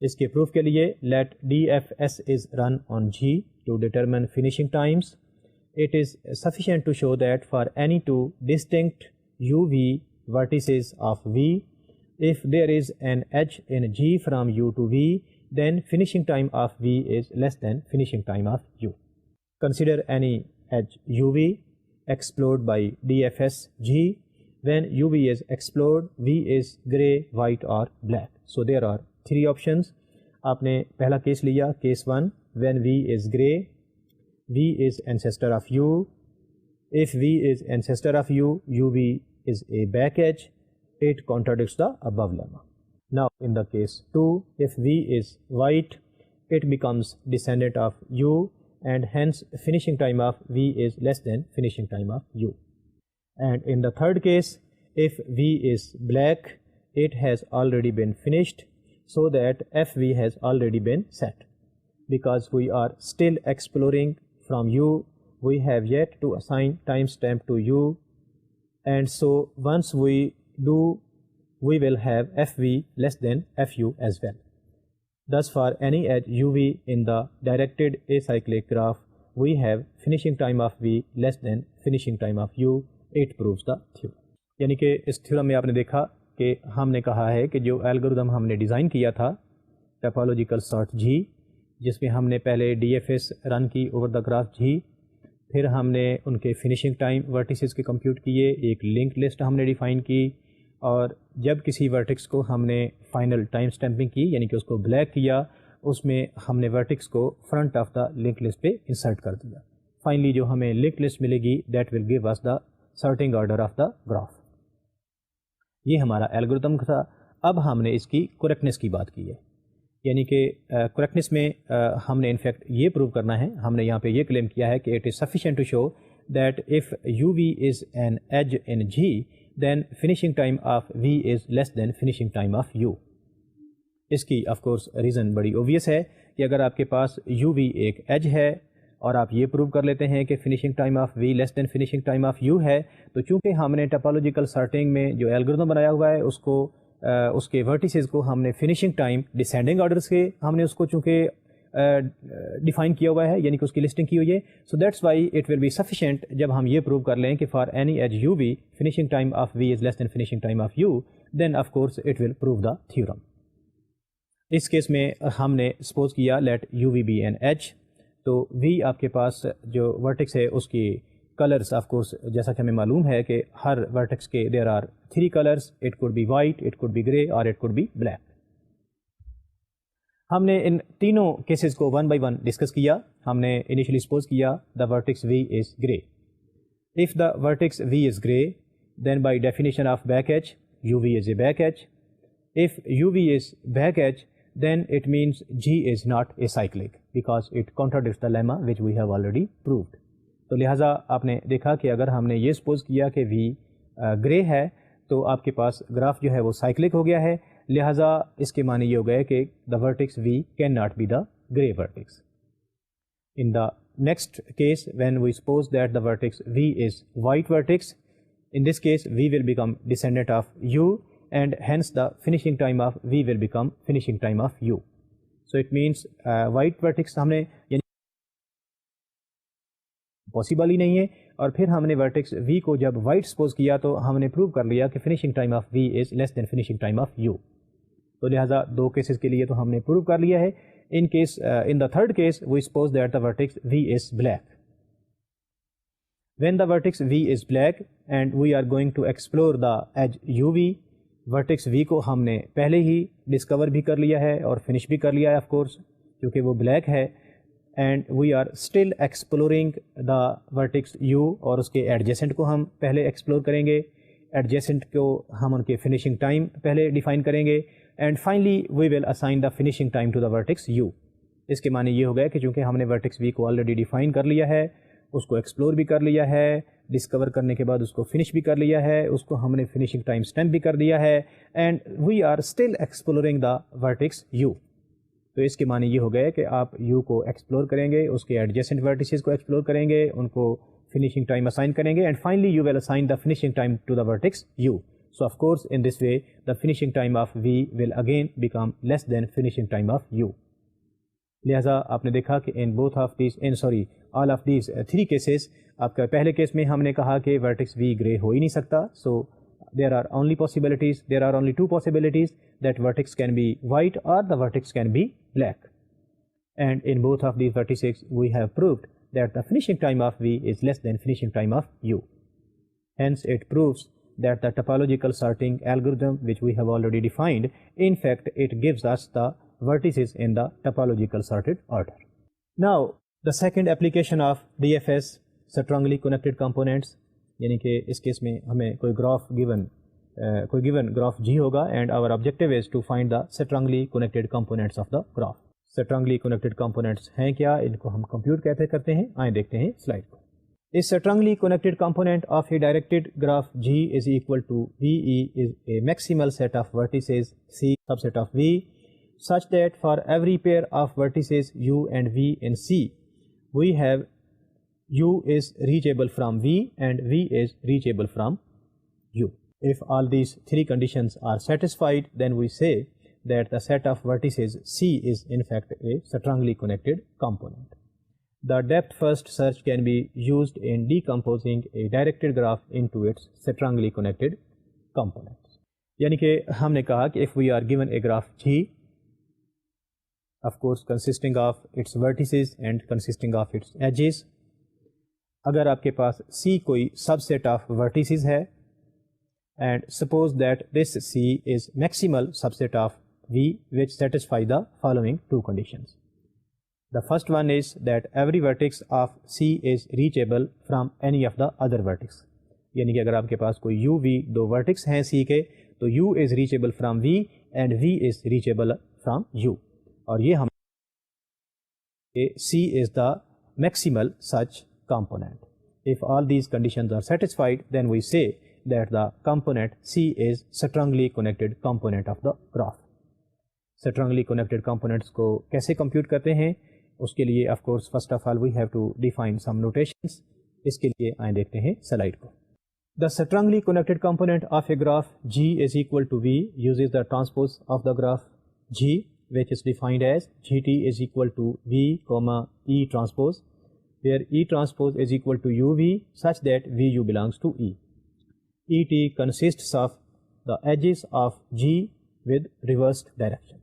اس کے پروف کے لیے let DFS is run on G to determine finishing times. It is sufficient to show that for any two distinct UV vertices of V, if there is an edge in G from U to V, then finishing time of V is less than finishing time of U. Consider any edge UV explored by DFS G. When UV is explored, V is gray, white or black. So there are three options. آپ نے پہلا کیس لیا، case 1، when V is gray, V is ancestor of U. If V is ancestor of U, UV is a back edge. It contradicts the above lemma. Now in the case 2, if V is white, it becomes descendant of U, and hence finishing time of V is less than finishing time of U. And in the third case, if V is black, it has already been finished, so that FV has already been set. Because we are still exploring from U, we have yet to assign timestamp to U, and so once we do, we will have FV less than FU as well. Thus for any edge UV in the directed acyclic graph, we have finishing time of V less than finishing time of U. It proves the theorem. یعنی کہ اس تھیورم میں آپ نے دیکھا کہ ہم نے کہا ہے کہ جو الگوریتم ہم نے ڈیزائن کیا تھا ٹاپولوجیکل سارٹ G، جس میں ہم نے پہلے DFS رن کی اوور دا گراف G، پھر ہم نے ان کے فنیشنگ ٹائم ورٹیسز کے کمپیوٹ کیے، ایک لنک لسٹ ہم نے ڈیفائن کی، اور جب کسی ورٹکس کو ہم نے فائنل ٹائم اسٹیمپنگ کی یعنی کہ اس کو بلیک کیا، اس میں ہم نے ورٹکس کو front of the link list پہ انسرٹ کر دیا. فائنلی جو ہمیں لنک لسٹ ملے گی that will give us the sorting order of the graph. یہ ہمارا الگوریتم تھا. اب ہم نے اس کی کریکٹنس کی بات کی ہے، یعنی کہ کریکٹنس میں ہم نے انفیکٹ یہ پروو کرنا ہے، ہم نے یہاں پہ یہ کلیم کیا ہے کہ it is sufficient to show that if you we is an edge in G then finishing time of V is less than finishing time of U. اس کی آف کورس ریزن بڑی اوبویس ہے کہ اگر آپ کے پاس یو وی ایک ایج ہے اور آپ یہ پروو کر لیتے ہیں کہ finishing time of V less than finishing time of U ہے، تو چونکہ ہم نے ٹپالوجیکل سارٹنگ میں جو الگوریتھم بنایا ہوا ہے اس کے ورٹیسز کو ہم نے فنیشنگ ٹائم ڈسینڈنگ آرڈرس کے ہم نے اس کو چونکہ ڈیفائن کیا ہوا ہے، یعنی کہ اس کی لسٹنگ کی ہوئی ہے. So that's why it will be sufficient جب ہم یہ پروو کر لیں کہ for any edge you V finishing time of V is less than finishing time of U, then of course it will prove the theorem. اس کیس میں ہم نے سپوز کیا let U V be an edge, تو وی آپ کے پاس جو ورٹکس ہے اس کی کلرس آف کورس جیسا کہ ہمیں معلوم ہے کہ ہر ورٹکس کے there are 3 colours, it could be white, it could be grey اور اٹ کوڈ بی بلیک. ہم نے ان تینوں کیسز کو 1 بائی 1 ڈسکس کیا. ہم نے انیشلی سپوز کیا the vertex v is grey. If the vertex v is grey then by definition of back edge you we is a back edge. If you we is back edge then it means G is not acyclic because it contradicts the lemma which we have already proved. تو لہٰذا آپ نے دیکھا کہ اگر ہم نے یہ سپوز کیا کہ V گرے ہے تو آپ کے پاس گراف جو ہے وہ سائیکلک ہو گیا ہے، لہٰذا اس کے معنی یہ ہو گئے کہ the vertex V cannot be the gray vertex. In the next case when we suppose that the vertex V is white vertex, in this case V will become descendant of U and hence the finishing time of V will become finishing time of U. So it means white vertex ہم نے یعنی پاسبل ہی نہیں ہے، اور پھر ہم نے vertex V کو جب white سپوز کیا تو ہم نے پروو کر لیا کہ finishing time of V is less than finishing time of U. تو لہٰذا 2 کیسز کے لیے تو ہم نے پروو کر لیا ہے. In the third case we suppose that the vertex V is black. When the vertex V is black and we are going to explore the edge UV, vertex v کو ہم نے پہلے ہی ڈسکور بھی کر لیا ہے اور فنش بھی کر لیا ہے آف کورس کیونکہ وہ بلیک ہے. And we are still exploring the vertex U, اور اس کے ایڈجیسنٹ کو ہم پہلے ایکسپلور کریں گے. ایڈجیسنٹ کو ہم ان کے فنیشنگ ٹائم پہلے ڈیفائن کریں گے. And finally we will assign the finishing time to the vertex u. اس کے معنی یہ ہو گیا کہ چونکہ ہم نے ورٹکس وی کو آلریڈی ڈیفائن کر لیا ہے، اس کو ایکسپلور بھی کر لیا ہے، ڈسکور کرنے کے بعد اس کو فنش بھی کر لیا ہے، اس کو ہم نے فنیشنگ ٹائم اسٹیمپ بھی کر دیا ہے، and we are still exploring the vertex U. تو اس کے معنی یہ ہو گئے کہ آپ یو کو ایکسپلور کریں گے، اس کے ایڈجیسنٹ ورٹیسز کو ایکسپلور کریں گے، ان کو فنیشنگ ٹائم اسائن کریں گے، and finally you will assign the finishing time to the vertex U. So of course in this way the finishing time of V will again become less than finishing time of U. لہٰذا آپ نے دیکھا کہ in both of these all of these 3 cases, آپ کا پہلے کیس میں ہم نے کہا کہ ورٹکس وی گرے ہو ہی نہیں سکتا. So there are only 2 possibilities that vertex can be white or the vertex can be black. And in both of these vertices we have proved that the finishing time of V is less than finishing time of U. Hence it proves that the topological sorting algorithm which we have already defined, in fact it gives us the vertices in the topological sorted order. Now the second application of DFS strongly connected components، یعنی کہ اس کیس میں ہمیں کوئی گیون گراف جی ہوگا and our objective is to find the strongly connected components of the graph. Strongly connected components ہیں کیا، ان کو ہم کمپیوٹ کیسے کرتے ہیں، آئیں دیکھتے ہیں سلائڈ کو. A strongly connected component of a directed graph G is equal to VE is a maximal set of vertices C subset of V such that for every pair of vertices U and V in C we have U is reachable from V and V is reachable from U. If all these 3 conditions are satisfied, then we say that the set of vertices C is in fact a strongly connected component. The depth first search can be used in decomposing a directed graph into its strongly connected components. یعنی کہ ہم نے کہا کہ if we are given a graph G, of course consisting of its vertices and consisting of its edges, اگر آپ کے پاس C کوئی سب سیٹ آف ورٹیسز ہے and suppose that this C is maximal subset of V which satisfy the following 2 conditions. The first one is that every vertex of C is reachable from any of the other vertex. یعنی کہ اگر آپ کے پاس کوئی U V 2 vertex ہیں C کے تو U is reachable from V and V is reachable from U. اور یہ ہم C is the maximal such component. If all these conditions are satisfied, then we say that the component C is strongly connected component of the graph. Strongly connected components کو کیسے compute کرتے ہیں اس کے لیے of course first of all we have to define some notations. اس کے لیے آئیں دیکھتے ہیں سلائڈ کو. The strongly connected component of a graph G is equal to V uses the transpose of the graph G, which is defined as GT is equal to V, E transpose, where E transpose is equal to UV such that VU belongs to E. ET consists of the edges of G with reversed direction.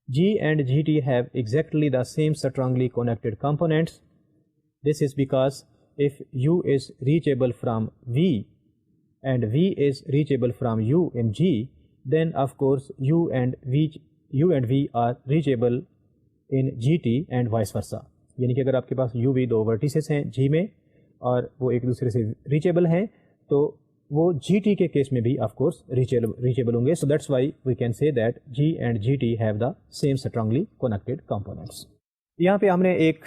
G and GT have exactly the same strongly connected components. This is because if U is reachable from V and V is reachable from U in G, then of course U and V are reachable in GT and vice versa. یعنی کہ اگر آپ کے پاس U V دو ورٹیسز ہیں G میں اور وہ ایک دوسرے سے ریچیبل ہیں تو وہ GT کے کیس میں بھی آف کورس ریچیبل ہوں گے. So that's why we can say that G and GT have the same strongly connected components. یہاں پہ ہم نے ایک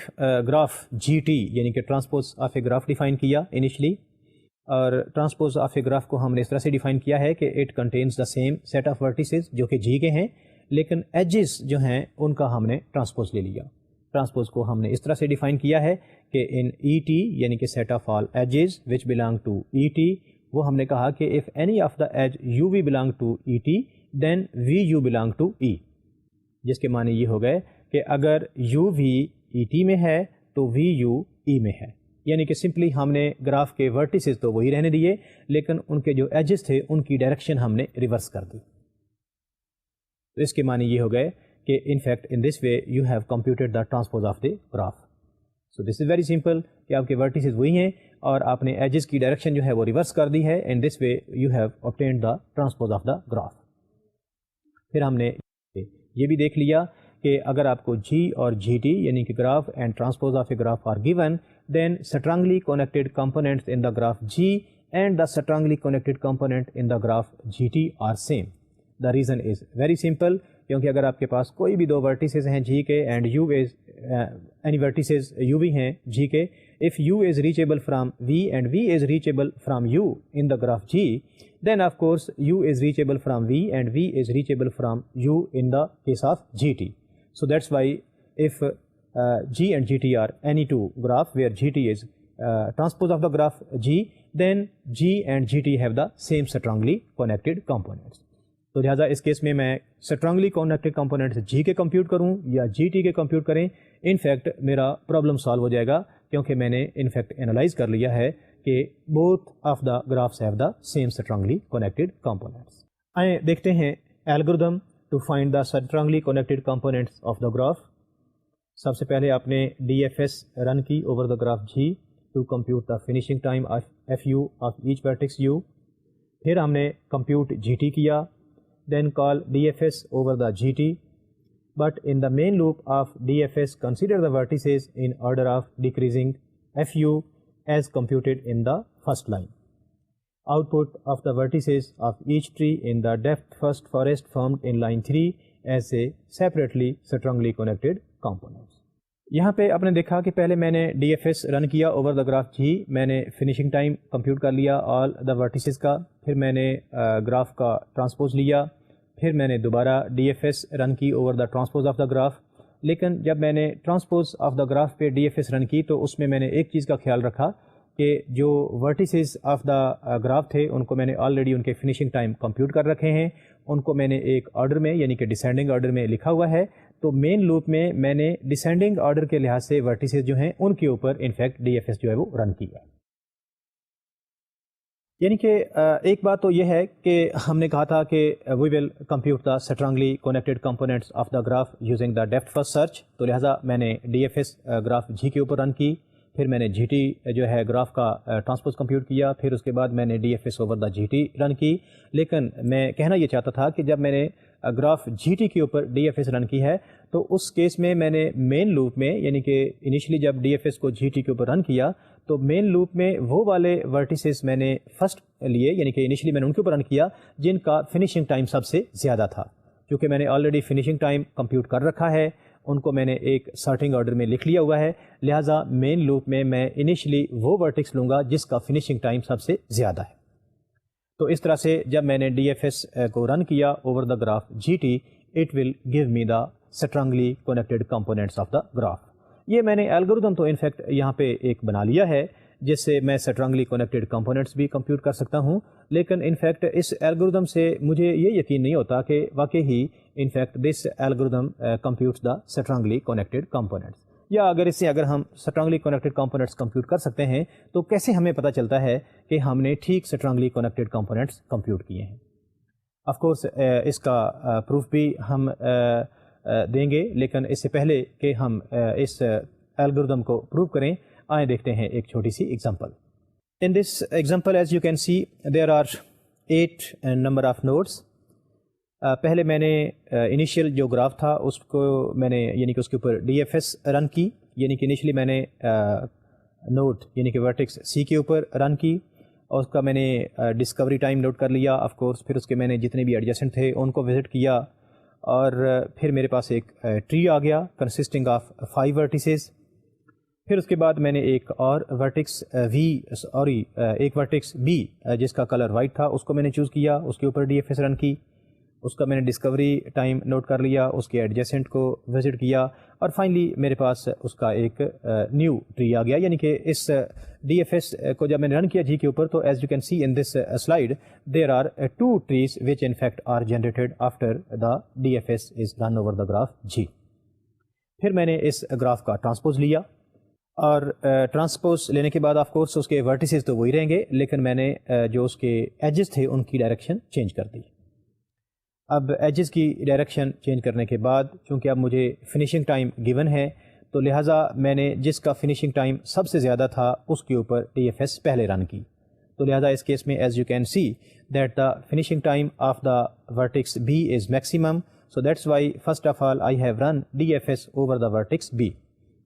گراف GT یعنی کہ transpose of a graph define کیا انیشلی, اور ٹرانسپوز آف اے گراف کو ہم نے اس طرح سے ڈیفائن کیا ہے کہ it contains the same set of vertices جو کہ G کے ہیں, لیکن ایجز جو ہیں ان کا ہم نے ٹرانسپوز لے لیا. ٹرانسپوز کو ہم نے اس طرح سے ڈیفائن کیا ہے کہ ان ET یعنی کہ set of all edges which belong to ET, وہ ہم نے کہا کہ if any of the edge UV belong to ET then VU belong to E, جس کے معنی یہ ہو گئے کہ اگر UV ET میں ہے تو VU E میں ہے. یعنی کہ سمپلی ہم نے گراف کے ورٹیسز تو وہی رہنے دیے لیکن ان کے جو ایجز تھے ان کی ڈائریکشن ہم نے ریورس کر دی. تو اس کے معنی یہ ہو گئے کہ in fact in this way you have computed the transpose of the graph. So this is very simple کہ آپ کے ورٹیسز وہی ہیں اور آپ نے ایجز کی ڈائریکشن جو ہے وہ ریورس کر دی ہے. In this way you have obtained the transpose of the graph. پھر ہم نے یہ بھی دیکھ لیا کہ اگر آپ کو G اور GT یعنی کہ graph and transpose of a graph are given, then strongly connected components in the graph G and the strongly connected component in the graph GT are same. The reason is very simple, کیونکہ اگر آپ کے پاس کوئی بھی دو ورٹیسز ہیں G کے and U is any vertices UV ہیں G کے, if U is reachable from V and V is reachable from U in the graph G, then of course U is reachable from V and V is reachable from U in the case of GT. So that's why if G and GT are any two graph where GT is transpose of the graph G, then G and GT have the same strongly connected components. تو لہٰذا اس کیس میں اسٹرانگلی کونیکٹڈ کمپوننٹس G کے کمپیوٹ کروں یا GT کے کمپیوٹ کریں, ان فیکٹ میرا پرابلم سالو ہو جائے گا کیونکہ میں نے ان فیکٹ انالائز کر لیا ہے کہ both of the graphs have the same strongly connected components. آئیں دیکھتے ہیں algorithm to find the strongly connected components of the graph. سب سے پہلے آپ نے DFS رن کی over the graph G to compute the finishing time of FU of each vertex U. پھر ہم نے کمپیوٹ GT کیا, then call DFS over the GT, but in the main loop of DFS consider the vertices in order of decreasing FU as computed in the first line. Output of the vertices of each tree in the depth first forest formed in line 3 as a separately strongly connected components. یہاں پہ آپ نے دیکھا کہ پہلے میں نے DFS رن کیا اوور دا گراف G, میں نے فنیشنگ ٹائم کمپیوٹ کر لیا آل دا ورٹیسز کا, پھر میں نے گراف کا ٹرانسپوز لیا, پھر میں نے دوبارہ DFS رن کی over the transpose of the graph. لیکن جب میں نے ٹرانسپوز آف دا گراف پہ DFS رن کی تو اس میں نے ایک چیز کا خیال رکھا کہ جو ورٹیسز آف دا گراف تھے ان کو میں نے آلریڈی ان کے فنیشنگ ٹائم کمپیوٹ کر رکھے ہیں, ان کو میں نے ایک آرڈر میں یعنی کہ ڈسینڈنگ آرڈر میں لکھا ہوا ہے. تو مین لوپ میں نے ڈسینڈنگ آرڈر کے لحاظ سے ورٹیسز جو ہیں ان کے اوپر انفیکٹ DFS جو ہے وہ رن کیا. یعنی کہ ایک بات تو یہ ہے کہ ہم نے کہا تھا کہ وی will compute the strongly connected components of the graph using the depth first search. تو لہٰذا میں نے DFS گراف G کے اوپر رن کی, پھر میں نے GT جو ہے گراف کا ٹرانسپوز کمپیوٹ کیا, پھر اس کے بعد میں نے DFS اوور دا GT رن کی. لیکن میں کہنا یہ چاہتا تھا کہ جب میں نے گراف GT کے اوپر DFS رن کی ہے تو اس کیس میں نے مین لوپ میں یعنی کہ انیشلی جب DFS کو GT کے اوپر رن کیا تو مین لوپ میں وہ والے ورٹیسز میں نے فرسٹ لیے, یعنی کہ انیشلی میں نے ان کے اوپر رن کیا جن کا فنیشنگ ٹائم سب سے زیادہ تھا. کیونکہ میں نے آلریڈی فنیشنگ ٹائم کمپیوٹ کر رکھا ہے, ان کو میں نے ایک سارٹنگ آرڈر میں لکھ لیا ہوا ہے, لہٰذا مین لوپ میں انیشلی وہ ورٹیکس لوں گا جس کا فنیشنگ ٹائم سب سے زیادہ ہے. تو اس طرح سے جب میں نے DFS کو رن کیا over the graph GT, it will give me the strongly connected components of the graph. یہ میں نے الگوریدم تو انفیکٹ یہاں پہ ایک بنا لیا ہے جس سے میں اسٹرانگلی کنیکٹڈ کمپوننٹس بھی کمپیوٹ کر سکتا ہوں, لیکن انفیکٹ اس الگوریدم سے مجھے یہ یقین نہیں ہوتا کہ واقعی انفیکٹ دس الگوریدم کمپیوٹس دا اسٹرانگلی کنیکٹڈ کمپوننٹس, یا اگر ہم اسٹرانگلی کنیکٹڈ کمپوننٹس کمپیوٹ کر سکتے ہیں تو کیسے ہمیں پتہ چلتا ہے کہ ہم نے ٹھیک اسٹرانگلی کنیکٹڈ کمپوننٹس کمپیوٹ کیے ہیں. آف کورس اس کا پروف بھی ہم دیں گے, لیکن اس سے پہلے کہ ہم اس الگوریدم کو پروو کریں, آئیں دیکھتے ہیں ایک چھوٹی سی example. In this example as you can see there are 8 number of nodes. پہلے میں نے انیشیل جو گراف تھا اس کو میں نے یعنی کہ اس کے اوپر DFS رن کی, یعنی کہ انیشلی میں نے نوڈ یعنی کہ ورٹیکس C کے اوپر رن کی اور اس کا میں نے ڈسکوری ٹائم نوٹ کر لیا آف کورس. پھر اس کے میں نے جتنے بھی ایڈجسٹنٹ تھے ان کو وزٹ کیا اور پھر میرے پاس ایک ٹری آ گیا کنسسٹنگ آف 5 ورٹیسز. پھر اس کے بعد میں نے ایک اور ورٹیکس ایک ورٹیکس B جس کا کلر وائٹ تھا اس کو میں نے چوز کیا, اس کے اوپر DFS رن کی, اس کا میں نے ڈسکوری ٹائم نوٹ کر لیا, اس کے ایڈجسنٹ کو وزٹ کیا اور فائنلی میرے پاس اس کا ایک نیو ٹری آ گیا. یعنی کہ اس DFS کو جب میں نے رن کیا G کے اوپر تو as you can see in this slide there are 2 trees which in fact are generated after the DFS is run over the graph G. پھر میں نے اس گراف کا ٹرانسپوز لیا اور ٹرانسپوز لینے کے بعد آف کورس اس کے ورٹیسز تو وہی رہیں گے, لیکن میں نے جو اس کے ایجز تھے ان کی ڈائریکشن چینج کر دی. اب ایجز کی ڈائریکشن چینج کرنے کے بعد چونکہ اب مجھے فنیشنگ ٹائم گیون ہے تو لہٰذا میں نے جس کا فنیشنگ ٹائم سب سے زیادہ تھا اس کے اوپر DFS پہلے رن کی. تو لہٰذا اس کیس میں as you can see that the finishing time of the vertex B is maximum, so that's Y first of all I have run DFS over the vertex B.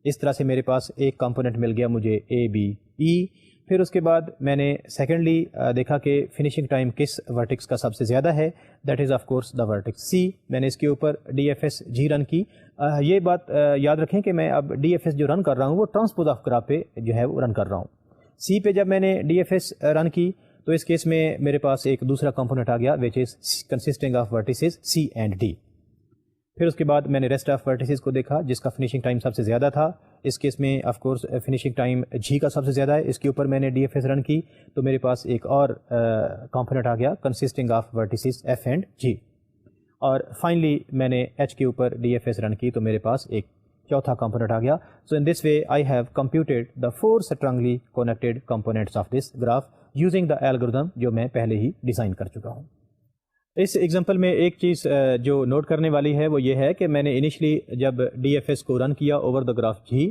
اس طرح سے میرے پاس ایک کمپوننٹ مل گیا مجھے ABE. پھر اس کے بعد میں نے سیکنڈلی دیکھا کہ فنیشنگ ٹائم کس ورٹیکس کا سب سے زیادہ ہے, that is of course the vertex C. میں نے اس کے اوپر DFS G رن کی. یہ بات یاد رکھیں کہ میں اب DFS جو رن کر رہا ہوں وہ ٹرانسپوز آف گراف پہ جو ہے وہ رن کر رہا ہوں. C پہ جب میں نے DFS رن کی تو اس کیس میں میرے پاس ایک دوسرا کمپوننٹ آ گیا which is consisting of vertices C and D. پھر اس کے بعد میں نے ریسٹ آف ورٹیسز کو دیکھا جس کا فنیشنگ ٹائم سب سے زیادہ تھا. اس کیس میں of course finishing time G کا سب سے زیادہ ہے, اس کے اوپر میں نے DFS رن کی تو میرے پاس ایک اور کمپوننٹ آ گیا consisting of vertices F and G. اور فائنلی میں نے H کے اوپر DFS رن کی تو میرے پاس ایک چوتھا کمپوننٹ آ گیا. So in this way I have computed the 4 strongly connected components of this graph using the algorithm جو میں پہلے ہی ڈیزائن کر چکا ہوں. اس ایگزامپل میں ایک چیز جو نوٹ کرنے والی ہے وہ یہ ہے کہ میں نے انیشلی جب DFS کو رن کیا اوور دا گراف G,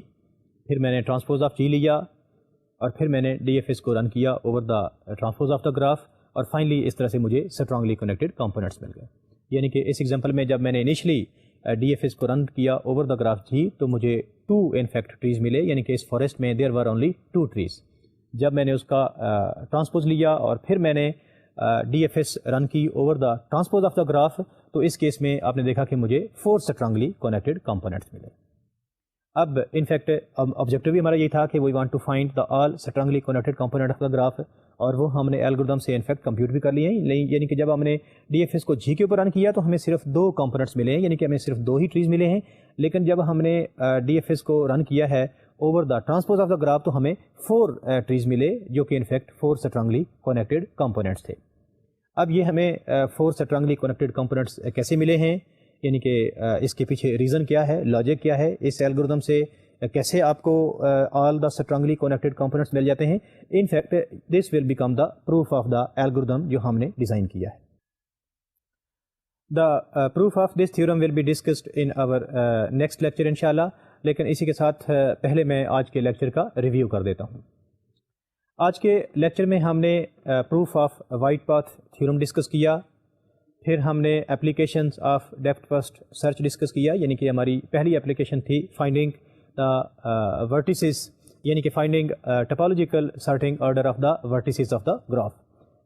پھر میں نے ٹرانسپوز آف G لیا اور پھر میں نے DFS کو رن کیا over the transpose of the graph اور فائنلی اس طرح سے مجھے اسٹرانگلی کنیکٹڈ کمپوننٹس مل گئے. یعنی کہ اس ایگزامپل میں جب میں نے انیشلی DFS کو رن کیا اوور دا گراف G تو مجھے 2 انفیکٹ ٹریز ملے, یعنی کہ اس فارسٹ میں دیر ور اونلی 2 ٹریز. جب میں نے اس کا ٹرانسپوز لیا اور پھر میں نے DFS رن کی over the transpose of the graph تو اس کیس میں آپ نے دیکھا کہ مجھے 4 اسٹرانگلی کنیکٹڈ کمپوننٹس ملے. اب انفیکٹ آبجیکٹیو بھی ہمارا یہ تھا کہ we want to find the all strongly connected component of the graph, اور وہ ہم نے الگوریدم سے انفیکٹ کمپیوٹ بھی کر لیے ہیں. یعنی کہ جب ہم نے DFS کو G کے اوپر رن کیا تو ہمیں صرف 2 کمپوننٹس ملے ہیں, یعنی کہ ہمیں صرف 2 ہی ٹریز ملے ہیں. لیکن جب ہم نے DFS کو رن کیا ہے over the transpose of the graph تو ہمیں 4 ٹریز ملے جو کہ انفیکٹ 4 اسٹرانگلی کنیکٹڈ کمپوننٹس تھے. اب یہ ہمیں 4 اسٹرانگلی کنیکٹڈ کمپوننٹس کیسے ملے ہیں, یعنی کہ اس کے پیچھے ریزن کیا ہے, لاجک کیا ہے, اس الگوریدم سے کیسے آپ کو all the strongly connected components مل جاتے ہیں. In fact this will become the proof of the algorithm جو ہم نے ڈیزائن کیا ہے. The proof of this theorem will be discussed in our next lecture انشاءاللہ. لیکن اسی کے ساتھ پہلے میں آج کے لیکچر کا ریویو کر دیتا ہوں. آج کے لیکچر میں ہم نے proof of white path theorem discuss کیا, پھر ہم نے applications of depth first search discuss کیا, یعنی کہ ہماری پہلی اپلیکیشن تھی فائنڈنگ دا ورٹیسز, یعنی کہ finding topological sorting order of the vertices of the graph.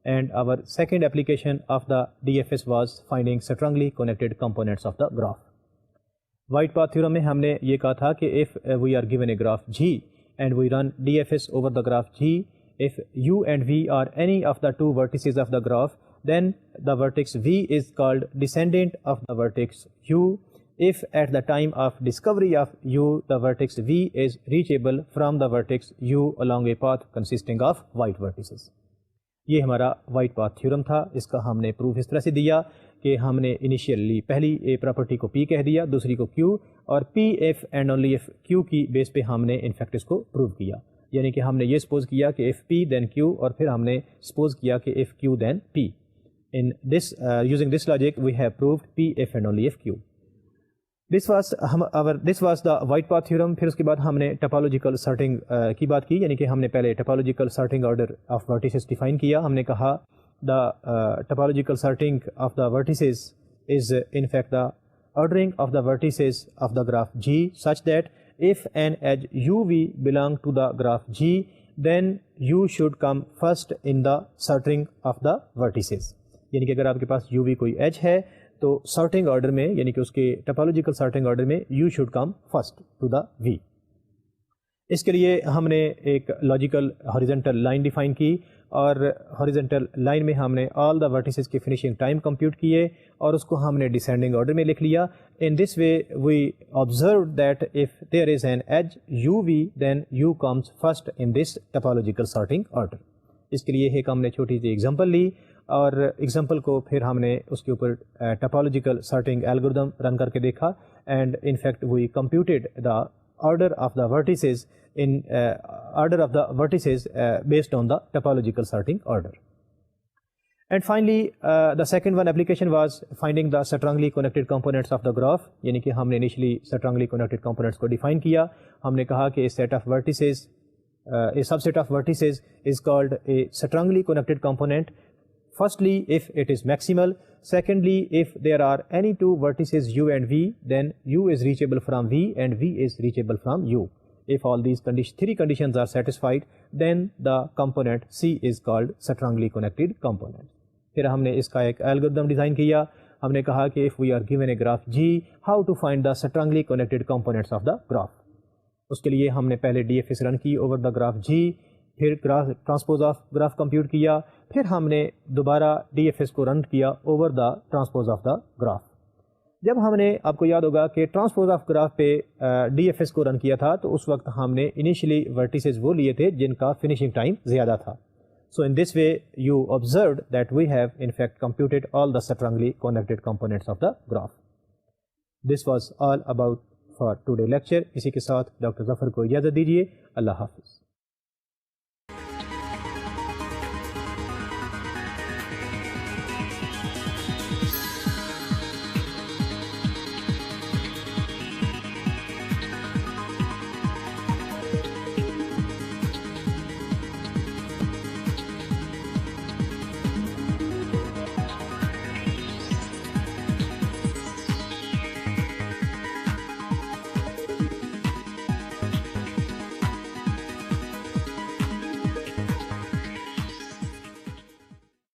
And our second application of the DFS was finding strongly connected components of the graph. White path theorem میں ہم نے یہ کہا تھا کہ if we are given a graph G and we run DFS over the graph G if u and v are any of the two vertices of the graph, then the vertex v is called descendant of the vertex u if at the time of discovery of u the vertex v is reachable from the vertex u along a path consisting of white vertices. یہ ہمارا وائٹ پاتھ تھیورم تھا. اس کا ہم نے پروف اس طرح سے دیا کہ ہم نے انیشیلی پہلی اے پراپرٹی کو پی کہہ دیا, دوسری کو کیو, اور P if and only if Q کی بیس پہ ہم نے انفیکٹ اس کو پروو کیا. یعنی کہ ہم نے یہ سپوز کیا کہ ایف پی دین کیو, اور پھر ہم نے سپوز کیا کہ if Q then P. In this using this logic we have proved P if and only if Q. This was the white path theorem. پھر اس کے بعد ہم نے ٹپالوجیکل سارٹنگ کی بات کی, یعنی کہ ہم نے پہلے topological sorting order of vertices define کیا. ہم نے کہا the topological sorting of the vertices is in fact the ordering of the vertices of the graph G such that if an edge uv belong to the graph g, then u should come first in the sorting of the vertices. یعنی کہ اگر آپ کے پاس uv کوئی ایج ہے تو سارٹنگ آرڈر میں, یعنی کہ اس کے ٹپالوجیکل سارٹنگ آرڈر میں u should come first to the v. اس کے لیے ہم نے ایک لاجیکل ہاریزنٹل لائن ڈیفائن کی, اور ہاریزنٹل لائن میں ہم نے آل دا ورٹیسز کی فنیشنگ ٹائم کمپیوٹ کیے, اور اس کو ہم نے ڈیسینڈنگ آرڈر میں لکھ لیا. In this way we observe that if there is an edge you we then U comes first in this topological sorting order. اس کے لیے ایک ہم نے چھوٹی سی ایگزامپل لی, اور ایگزامپل کو پھر ہم نے اس کے اوپر ٹپالوجیکل سارٹنگ الگوریدم رن کر کے دیکھا, and in fact we computed the order of the vertices in order of the vertices based on the topological sorting order. And finally the second one application was finding the strongly connected components of the graph. یعنی کہ ہم نے initially strongly connected components کو define کیا. ہم نے کہا کہ a set of vertices a subset of vertices is called a strongly connected component. Firstly, if it is maximal. Secondly, if there are any two vertices u and v, then u is reachable from v and v is reachable from u. If all these three conditions are satisfied, then the component C is called strongly connected component. پھر ہم نے اس کا ایک الگوریدم ڈیزائن کیا. ہم نے کہا کہ if we are given a graph G, how to find the strongly connected components of the graph. اس کے لیے ہم نے پہلے DFS رن کی اوور دا گراف G, پھر ٹرانسپوز آف گراف کمپیوٹ کیا, پھر ہم نے دوبارہ ڈی ایف ایس کو رن کیا over the transpose of the graph. جب ہم نے, آپ کو یاد ہوگا کہ ٹرانسپوز آف گراف پہ ڈی ایف ایس کو رن کیا تھا, تو اس وقت ہم نے انیشلی ورٹیسز وہ لیے تھے جن کا فنیشنگ ٹائم زیادہ تھا. So in this way you observed that we have in fact computed all the strongly connected components of the graph. This was all about for today lecture. اسی کے ساتھ ڈاکٹر ظفر کو اجازت دیجیے. اللہ حافظ.